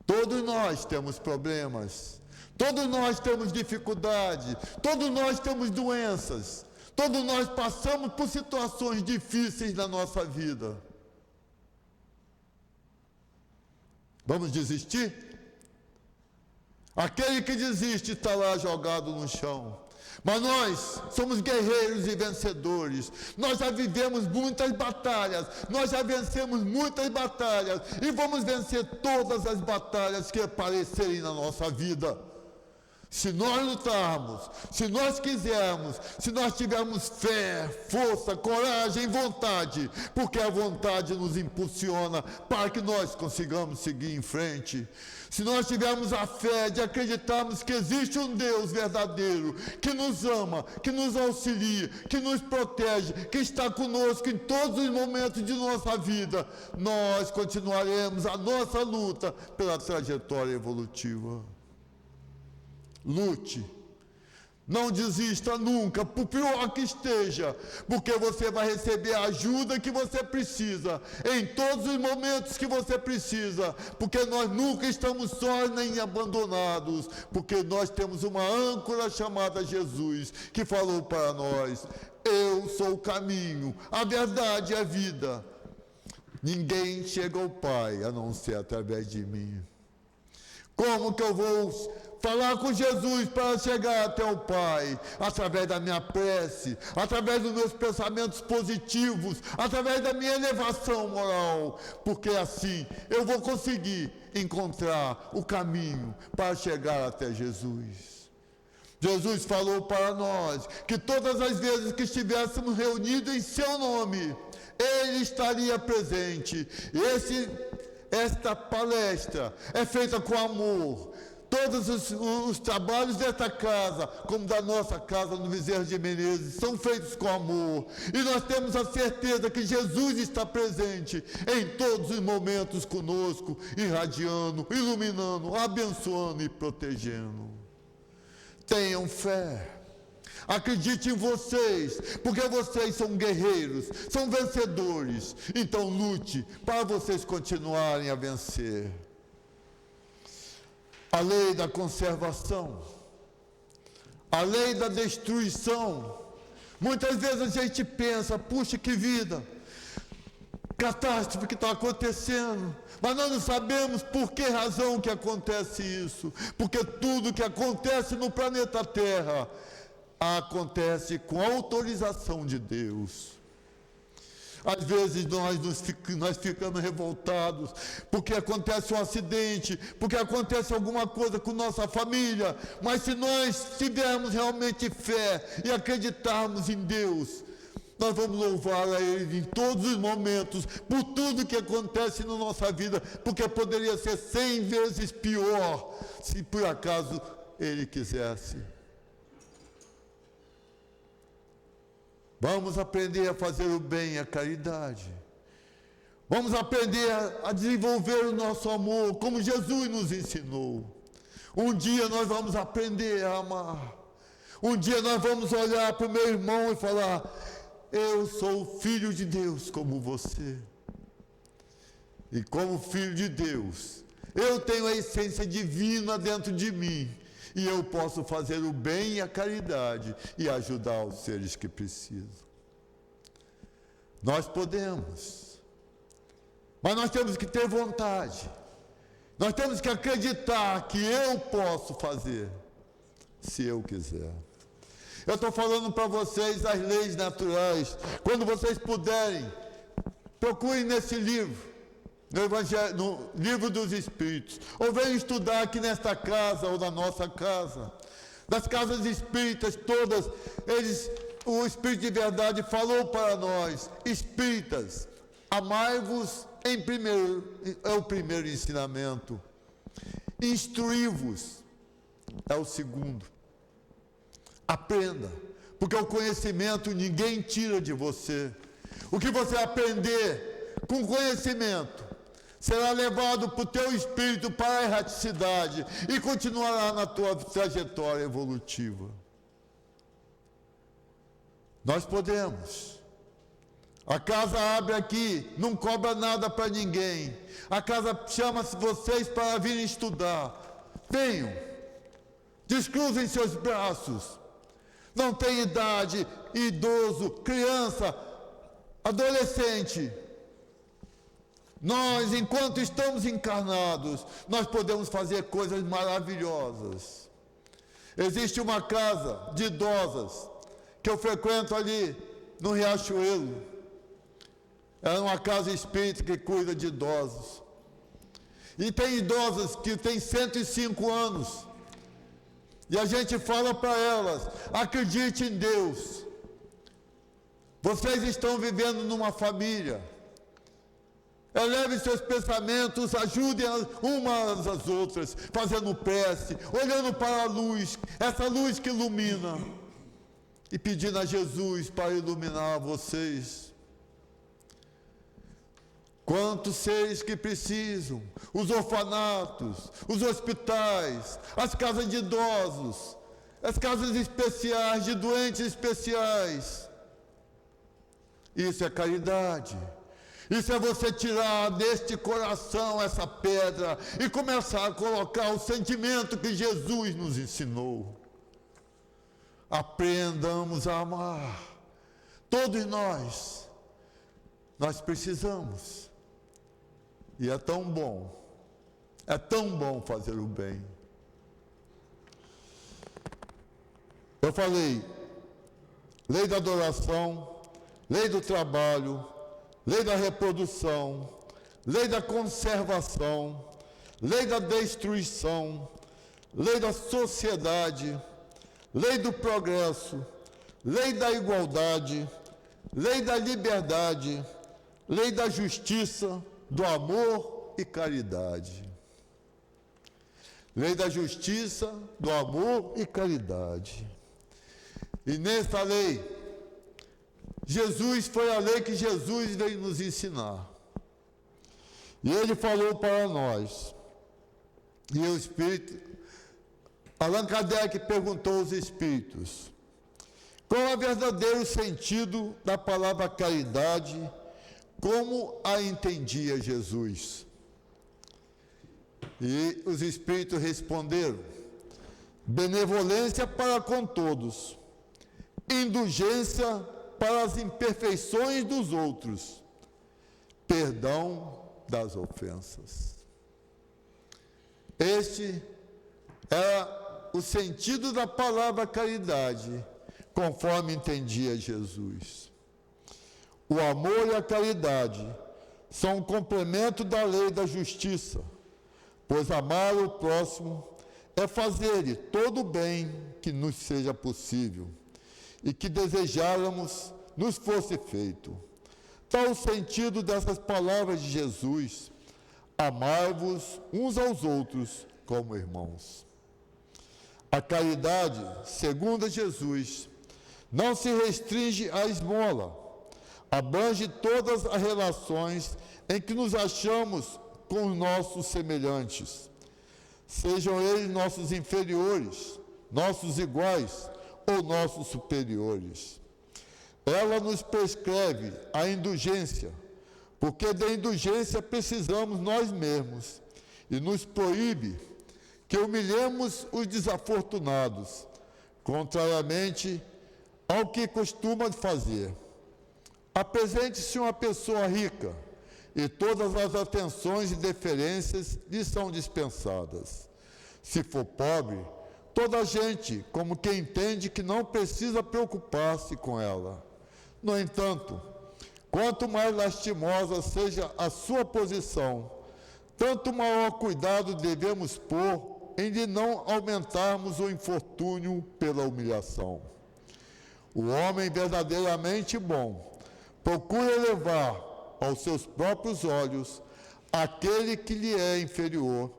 D: Todos nós temos problemas. Todos nós temos dificuldade. Todos nós temos doenças. Todos nós passamos por situações difíceis na nossa vida. Vamos desistir? Aquele que desiste está lá jogado no chão. Mas nós somos guerreiros e vencedores. Nós já vivemos muitas batalhas. Nós já vencemos muitas batalhas. E vamos vencer todas as batalhas que aparecerem na nossa vida. Se nós lutarmos, se nós quisermos, se nós tivermos fé, força, coragem, vontade, porque a vontade nos impulsiona para que nós consigamos seguir em frente. Se nós tivermos a fé de acreditarmos que existe um Deus verdadeiro, que nos ama, que nos auxilia, que nos protege, que está conosco em todos os momentos de nossa vida, nós continuaremos a nossa luta pela trajetória evolutiva. Lute, não desista nunca, por pior que esteja, porque você vai receber a ajuda que você precisa, em todos os momentos que você precisa, porque nós nunca estamos sós nem abandonados, porque nós temos uma âncora chamada Jesus, que falou para nós: eu sou o caminho, a verdade e a vida. Ninguém chega ao Pai a não ser através de mim. Como que eu vou falar com Jesus para chegar até o Pai? Através da minha prece, através dos meus pensamentos positivos, através da minha elevação moral, porque assim eu vou conseguir encontrar o caminho para chegar até Jesus. Jesus falou para nós que todas as vezes que estivéssemos reunidos em seu nome, Ele estaria presente. Esta palestra é feita com amor. Todos os trabalhos desta casa, como da nossa casa no Bezerra de Menezes, são feitos com amor. E nós temos a certeza que Jesus está presente em todos os momentos conosco, irradiando, iluminando, abençoando e protegendo. Tenham fé. Acredite em vocês, porque vocês são guerreiros, são vencedores. Então lute para vocês continuarem a vencer. A lei da conservação, a lei da destruição. Muitas vezes a gente pensa, puxa, que vida, catástrofe que está acontecendo, mas nós não sabemos por que razão que acontece isso, porque tudo que acontece no planeta Terra acontece com autorização de Deus. Às vezes nós ficamos revoltados porque acontece um acidente, porque acontece alguma coisa com nossa família, mas se nós tivermos realmente fé e acreditarmos em Deus, nós vamos louvar a Ele em todos os momentos, por tudo que acontece na nossa vida, porque poderia ser 100 vezes pior, se por acaso Ele quisesse. Vamos aprender a fazer o bem e a caridade. Vamos aprender a desenvolver o nosso amor, como Jesus nos ensinou. Um dia nós vamos aprender a amar. Um dia nós vamos olhar para o meu irmão e falar: eu sou filho de Deus como você. E como filho de Deus, eu tenho a essência divina dentro de mim. E eu posso fazer o bem e a caridade e ajudar os seres que precisam. Nós podemos, mas nós temos que ter vontade. Nós temos que acreditar que eu posso fazer, se eu quiser. Eu estou falando para vocês das leis naturais. Quando vocês puderem, procurem nesse livro. No livro dos Espíritos, ou venham estudar aqui nesta casa ou na nossa casa, nas casas espíritas todas, o Espírito de Verdade falou para nós: espíritas, amai-vos em primeiro, é o primeiro ensinamento, instruí-vos é o segundo. Aprenda, porque o conhecimento ninguém tira de você. O que você aprender com conhecimento será levado para o teu espírito para a erraticidade e continuará na tua trajetória evolutiva. Nós podemos. A casa abre aqui, não cobra nada para ninguém. A casa chama vocês para virem estudar. Venham, descruzem seus braços. Não tem idade, idoso, criança, adolescente. Nós, enquanto estamos encarnados, nós podemos fazer coisas maravilhosas. Existe uma casa de idosas que eu frequento ali no Riachuelo. É uma casa espírita que cuida de idosos. E tem idosas que têm 105 anos. E a gente fala para elas: acredite em Deus. Vocês estão vivendo numa família. Eleve seus pensamentos, ajudem umas às outras, fazendo prece, olhando para a luz, essa luz que ilumina, e pedindo a Jesus para iluminar vocês. Quantos seres que precisam, os orfanatos, os hospitais, as casas de idosos, as casas especiais, de doentes especiais. Isso é caridade. Isso é você tirar deste coração essa pedra e começar a colocar o sentimento que Jesus nos ensinou. Aprendamos a amar. Todos nós precisamos. E é tão bom É tão bom fazer o bem. Eu falei, lei da adoração, lei do trabalho, lei da reprodução, lei da conservação, lei da destruição, lei da sociedade, lei do progresso, lei da igualdade, lei da liberdade, lei da justiça, do amor e caridade. Lei da justiça, do amor e caridade. E nessa lei, Jesus foi a lei que Jesus veio nos ensinar. E ele falou para nós. E o Espírito, Allan Kardec perguntou aos Espíritos, qual é o verdadeiro sentido da palavra caridade, como a entendia Jesus? E os Espíritos responderam, benevolência para com todos, indulgência para as imperfeições dos outros, perdão das ofensas. Este é o sentido da palavra caridade, conforme entendia Jesus. O amor e a caridade são um complemento da lei da justiça, pois amar o próximo é fazer-lhe todo o bem que nos seja possível e que desejáramos nos fosse feito. Tal o sentido dessas palavras de Jesus: amai-vos uns aos outros como irmãos. A caridade, segundo Jesus, não se restringe à esmola, abrange todas as relações em que nos achamos com os nossos semelhantes, sejam eles nossos inferiores, nossos iguais ou nossos superiores. Ela nos prescreve a indulgência, porque da indulgência precisamos nós mesmos, e nos proíbe que humilhemos os desafortunados, contrariamente ao que costuma fazer. Apresente-se uma pessoa rica, e todas as atenções e deferências lhe são dispensadas. Se for pobre, toda a gente, como quem entende que não precisa preocupar-se com ela. No entanto, quanto mais lastimosa seja a sua posição, tanto maior cuidado devemos pôr em de não aumentarmos o infortúnio pela humilhação. O homem verdadeiramente bom procura levar aos seus próprios olhos aquele que lhe é inferior,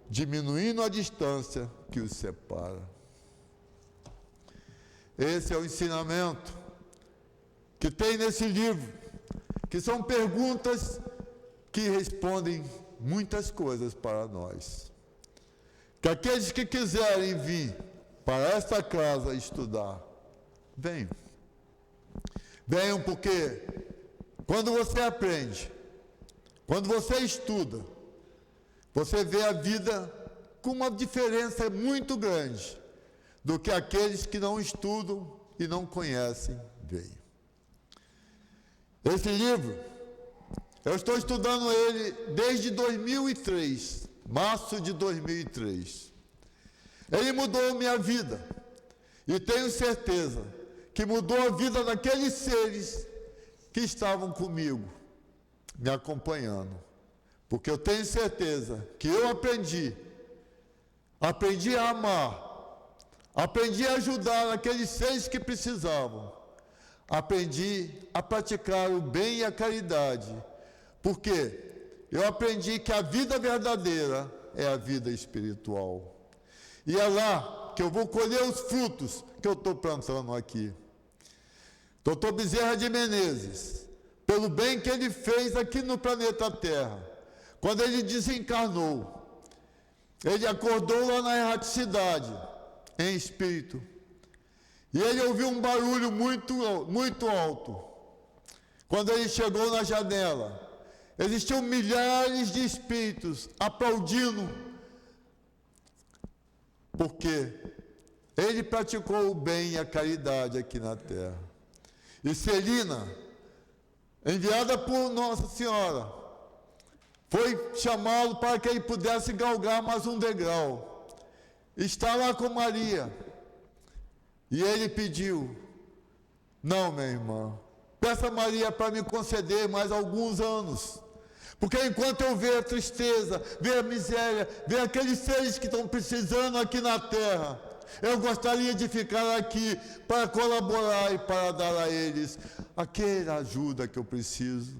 D: diminuindo a distância que os separa. Esse é o ensinamento que tem nesse livro, que são perguntas que respondem muitas coisas para nós. Que aqueles que quiserem vir para esta casa estudar, venham. Venham porque quando você aprende, quando você estuda, você vê a vida com uma diferença muito grande do que aqueles que não estudam e não conhecem veem. Esse livro, eu estou estudando ele desde 2003, março de 2003. Ele mudou minha vida e tenho certeza que mudou a vida daqueles seres que estavam comigo, me acompanhando. Porque eu tenho certeza que eu aprendi a amar, aprendi a ajudar aqueles seres que precisavam, aprendi a praticar o bem e a caridade, porque eu aprendi que a vida verdadeira é a vida espiritual. E é lá que eu vou colher os frutos que eu estou plantando aqui. Dr. Bezerra de Menezes, pelo bem que ele fez aqui no planeta Terra, quando ele desencarnou, ele acordou lá na erraticidade, em espírito, e ele ouviu um barulho muito alto. Quando ele chegou na janela, existiam milhares de espíritos aplaudindo, porque ele praticou o bem e a caridade aqui na Terra. E Celina, enviada por Nossa Senhora, foi chamá-lo para que ele pudesse galgar mais um degrau. Está lá com Maria. E ele pediu: não, minha irmã, peça a Maria para me conceder mais alguns anos. Porque enquanto eu ver a tristeza, ver a miséria, ver aqueles seres que estão precisando aqui na terra, eu gostaria de ficar aqui para colaborar e para dar a eles aquela ajuda que eu preciso.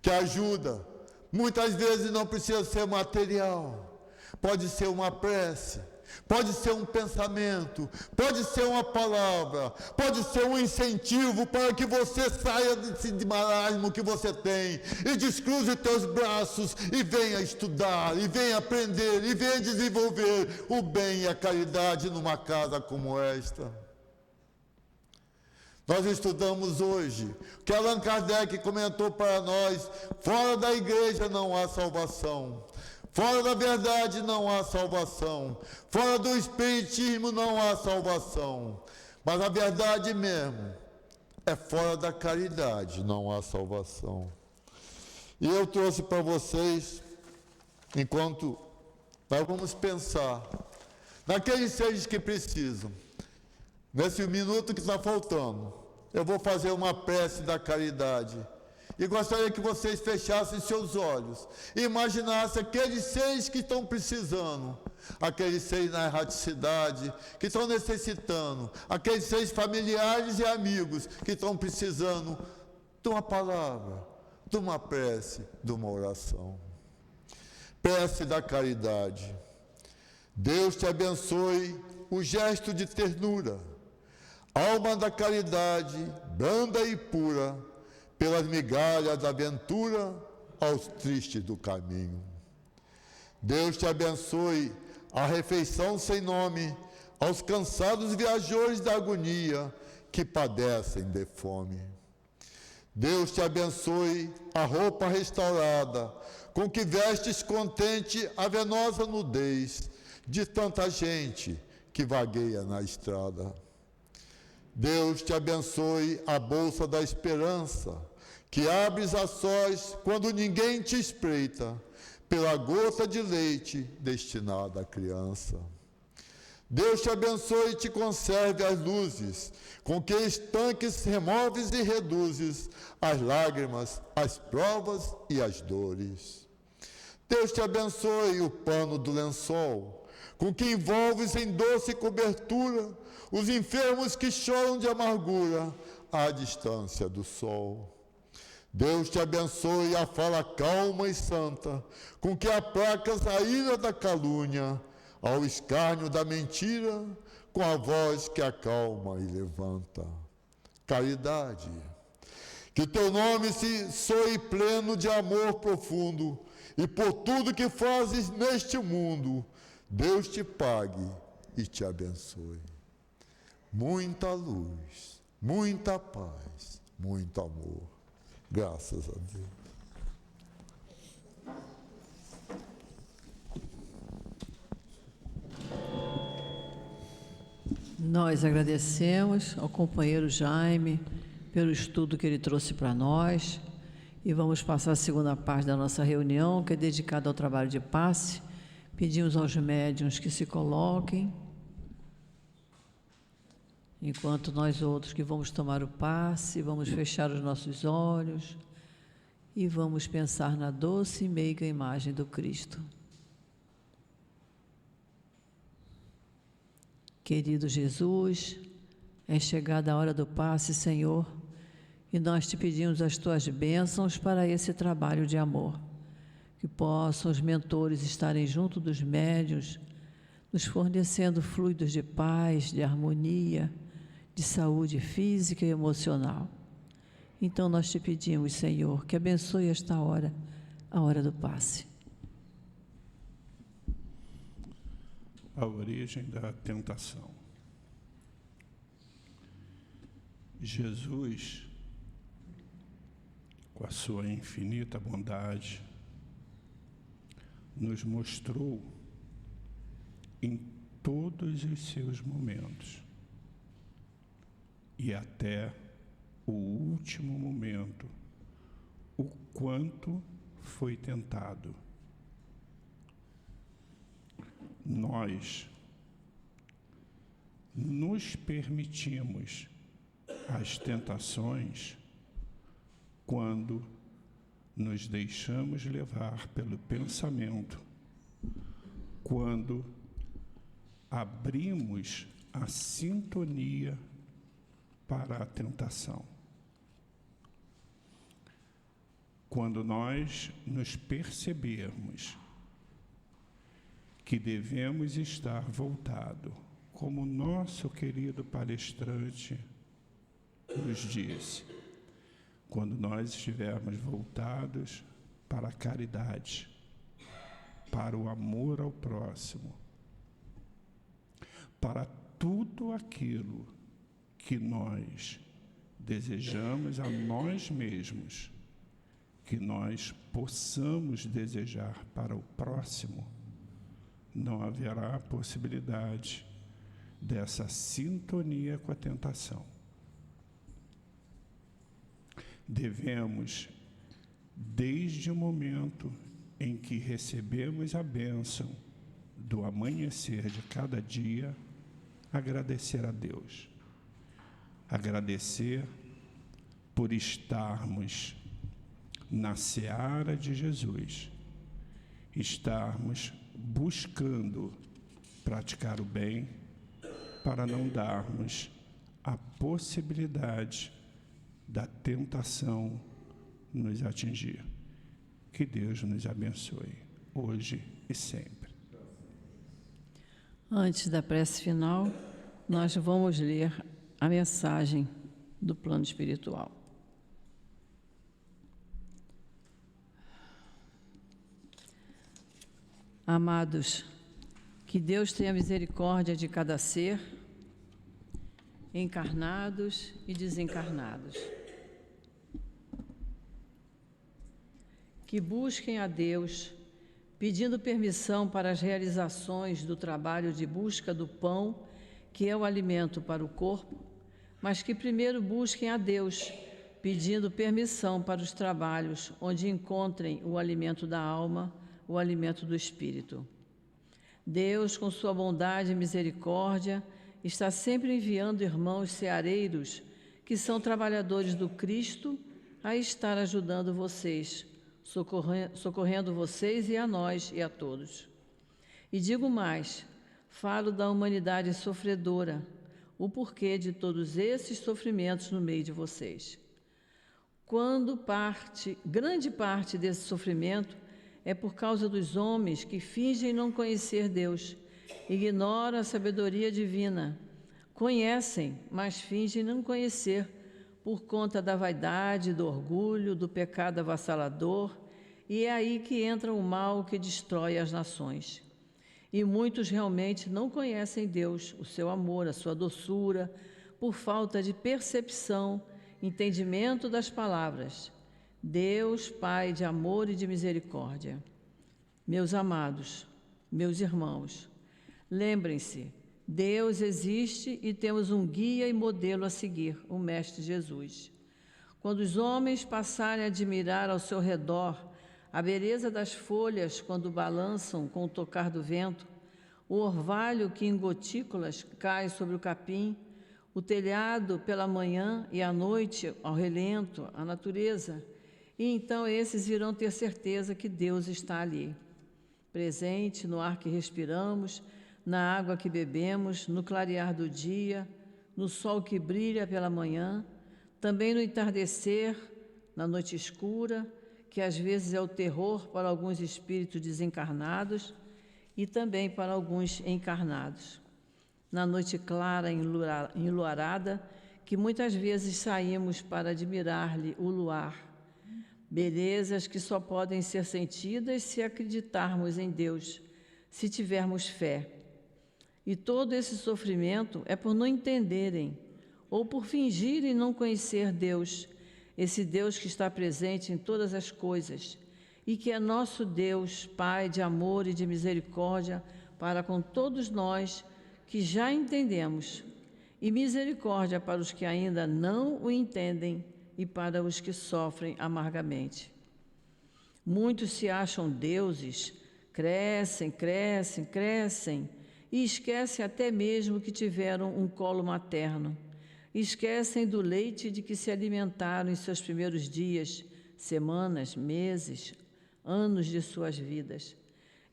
D: Que ajuda, muitas vezes não precisa ser material, pode ser uma prece, pode ser um pensamento, pode ser uma palavra, pode ser um incentivo para que você saia desse marasmo que você tem e descruze os teus braços e venha estudar, e venha aprender, e venha desenvolver o bem e a caridade numa casa como esta. Nós estudamos hoje que Allan Kardec comentou para nós: fora da igreja não há salvação. Fora da verdade não há salvação. Fora do espiritismo não há salvação. Mas a verdade mesmo é fora da caridade não há salvação. E eu trouxe para vocês, enquanto nós vamos pensar naqueles seres que precisam. Nesse minuto que está faltando, eu vou fazer uma prece da caridade. E gostaria que vocês fechassem seus olhos e imaginassem aqueles seres que estão precisando, aqueles seres na erraticidade que estão necessitando, aqueles seres familiares e amigos que estão precisando de uma palavra, de uma prece, de uma oração. Prece da caridade. Deus te abençoe o gesto de ternura, alma da caridade, branda e pura, pelas migalhas da aventura aos tristes do caminho. Deus te abençoe a refeição sem nome aos cansados viajores da agonia que padecem de fome. Deus te abençoe a roupa restaurada com que vestes contente a venosa nudez de tanta gente que vagueia na estrada. Deus te abençoe a bolsa da esperança, que abres a sós quando ninguém te espreita, pela gota de leite destinada à criança. Deus te abençoe e te conserve as luzes, com que estanques removes e reduzes as lágrimas, as provas e as dores. Deus te abençoe o pano do lençol, com que envolves em doce cobertura os enfermos que choram de amargura à distância do sol. Deus te abençoe a fala calma e santa, com que aplacas a ira da calúnia, ao escárnio da mentira, com a voz que acalma e levanta. Caridade. Que teu nome se soe pleno de amor profundo, e por tudo que fazes neste mundo, Deus te pague e te abençoe. Muita luz, muita paz, muito amor. Graças a Deus.
C: Nós agradecemos ao companheiro Jaime pelo estudo que ele trouxe para nós e vamos passar a segunda parte da nossa reunião, que é dedicada ao trabalho de passe. Pedimos aos médiuns que se coloquem, enquanto nós outros que vamos tomar o passe, vamos fechar os nossos olhos e vamos pensar na doce e meiga imagem do Cristo. Querido Jesus, é chegada a hora do passe, Senhor, e nós te pedimos as tuas bênçãos para esse trabalho de amor. Que possam os mentores estarem junto dos médiuns, nos fornecendo fluidos de paz, de harmonia, de saúde física e emocional. Então nós te pedimos, Senhor, que abençoe esta hora, a hora do passe.
E: A origem da tentação. Jesus, com a sua infinita bondade, nos mostrou em todos os seus momentos e até o último momento o quanto foi tentado. Nós nos permitimos as tentações quando nos deixamos levar pelo pensamento, quando abrimos a sintonia para a tentação. Quando nós nos percebermos que devemos estar voltado, como o nosso querido palestrante nos disse, quando nós estivermos voltados para a caridade, para o amor ao próximo, para tudo aquilo que nós desejamos a nós mesmos, que nós possamos desejar para o próximo, não haverá possibilidade dessa sintonia com a tentação. Devemos, desde o momento em que recebemos a bênção do amanhecer de cada dia, agradecer a Deus. Agradecer por estarmos na seara de Jesus, estarmos buscando praticar o bem para não darmos a possibilidade da tentação nos atingir. Que Deus nos abençoe, hoje e sempre.
C: Antes da prece final, nós vamos ler a mensagem do plano espiritual. Amados, que Deus tenha misericórdia de cada ser, encarnados e desencarnados. Que busquem a Deus, pedindo permissão para as realizações do trabalho de busca do pão, que é o alimento para o corpo, mas que primeiro busquem a Deus, pedindo permissão para os trabalhos onde encontrem o alimento da alma, o alimento do espírito. Deus, com sua bondade e misericórdia, está sempre enviando irmãos ceareiros, que são trabalhadores do Cristo, a estar ajudando vocês, socorrendo vocês e a nós e a todos. E digo mais, falo da humanidade sofredora, o porquê de todos esses sofrimentos no meio de vocês. Grande parte desse sofrimento é por causa dos homens que fingem não conhecer Deus, ignoram a sabedoria divina, conhecem, mas fingem não conhecer por conta da vaidade, do orgulho, do pecado avassalador, e é aí que entra o mal que destrói as nações. E muitos realmente não conhecem Deus, o seu amor, a sua doçura, por falta de percepção, entendimento das palavras. Deus, Pai de amor e de misericórdia. Meus amados, meus irmãos, lembrem-se, Deus existe e temos um guia e modelo a seguir, o Mestre Jesus. Quando os homens passarem a admirar ao seu redor a beleza das folhas quando balançam com o tocar do vento, o orvalho que em gotículas cai sobre o capim, o telhado pela manhã e à noite ao relento, a natureza, e então esses irão ter certeza que Deus está ali, presente no ar que respiramos, na água que bebemos, no clarear do dia, no sol que brilha pela manhã, também no entardecer, na noite escura, que às vezes é o terror para alguns espíritos desencarnados e também para alguns encarnados. Na noite clara, enluarada, que muitas vezes saímos para admirar-lhe o luar. Belezas que só podem ser sentidas se acreditarmos em Deus, se tivermos fé. E todo esse sofrimento é por não entenderem ou por fingirem não conhecer Deus, esse Deus que está presente em todas as coisas e que é nosso Deus, Pai de amor e de misericórdia para com todos nós que já entendemos, e misericórdia para os que ainda não o entendem e para os que sofrem amargamente. Muitos se acham deuses, crescem, crescem, crescem, e esquecem até mesmo que tiveram um colo materno. Esquecem do leite de que se alimentaram em seus primeiros dias, semanas, meses, anos de suas vidas.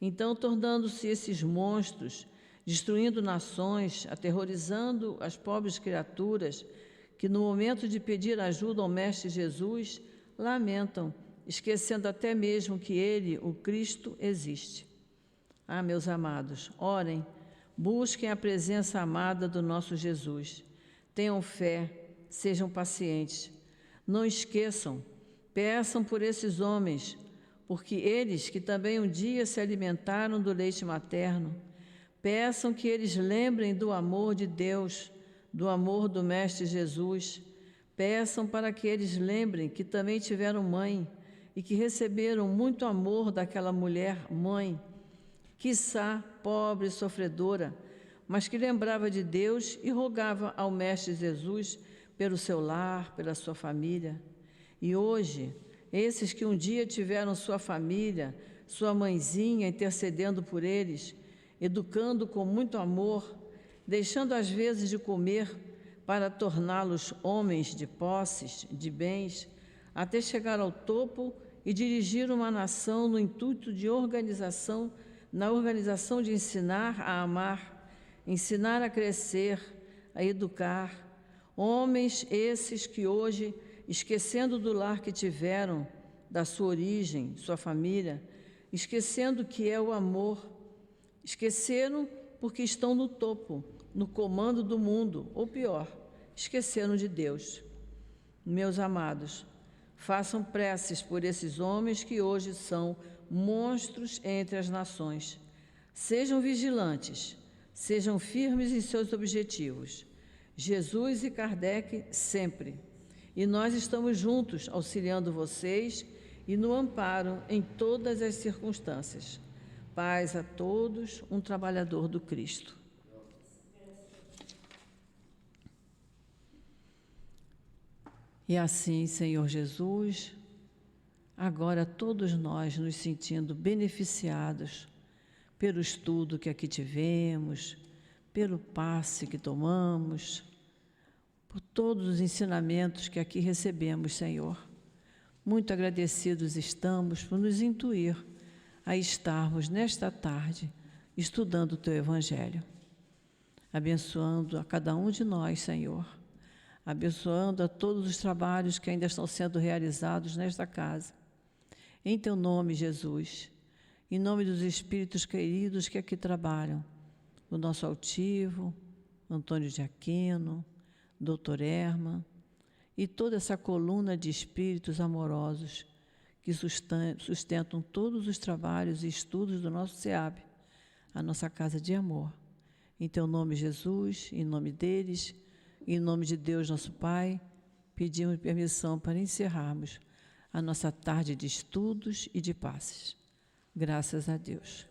C: Então, tornando-se esses monstros, destruindo nações, aterrorizando as pobres criaturas que, no momento de pedir ajuda ao Mestre Jesus, lamentam, esquecendo até mesmo que Ele, o Cristo, existe. Ah, meus amados, orem, busquem a presença amada do nosso Jesus. Tenham fé, sejam pacientes. Não esqueçam, peçam por esses homens, porque eles que também um dia se alimentaram do leite materno, peçam que eles lembrem do amor de Deus, do amor do Mestre Jesus. Peçam para que eles lembrem que também tiveram mãe e que receberam muito amor daquela mulher mãe, quiçá pobre e sofredora, mas que lembrava de Deus e rogava ao Mestre Jesus pelo seu lar, pela sua família. E hoje, esses que um dia tiveram sua família, sua mãezinha intercedendo por eles, educando com muito amor, deixando às vezes de comer para torná-los homens de posses, de bens, até chegar ao topo e dirigir uma nação no intuito de organização, na organização de ensinar a amar, ensinar a crescer, a educar. Homens esses que hoje, esquecendo do lar que tiveram, da sua origem, sua família, esquecendo que é o amor, esqueceram porque estão no topo, no comando do mundo, ou pior, esqueceram de Deus. Meus amados, façam preces por esses homens que hoje são monstros entre as nações. Sejam vigilantes, sejam firmes em seus objetivos. Jesus e Kardec sempre. E nós estamos juntos, auxiliando vocês e no amparo em todas as circunstâncias. Paz a todos, um trabalhador do Cristo. E assim, Senhor Jesus, agora todos nós nos sentindo beneficiados pelo estudo que aqui tivemos, pelo passe que tomamos, por todos os ensinamentos que aqui recebemos, Senhor. Muito agradecidos estamos por nos intuir a estarmos nesta tarde estudando o Teu Evangelho, abençoando a cada um de nós, Senhor, abençoando a todos os trabalhos que ainda estão sendo realizados nesta casa. Em Teu nome, Jesus, em nome dos espíritos queridos que aqui trabalham, o nosso altivo, Antônio de Aquino, Dr. Erma, e toda essa coluna de espíritos amorosos que sustentam todos os trabalhos e estudos do nosso SEAB, a nossa casa de amor. Em Teu nome, Jesus, em nome deles, em nome de Deus, nosso Pai, pedimos permissão para encerrarmos a nossa tarde de estudos e de passes. Graças a Deus.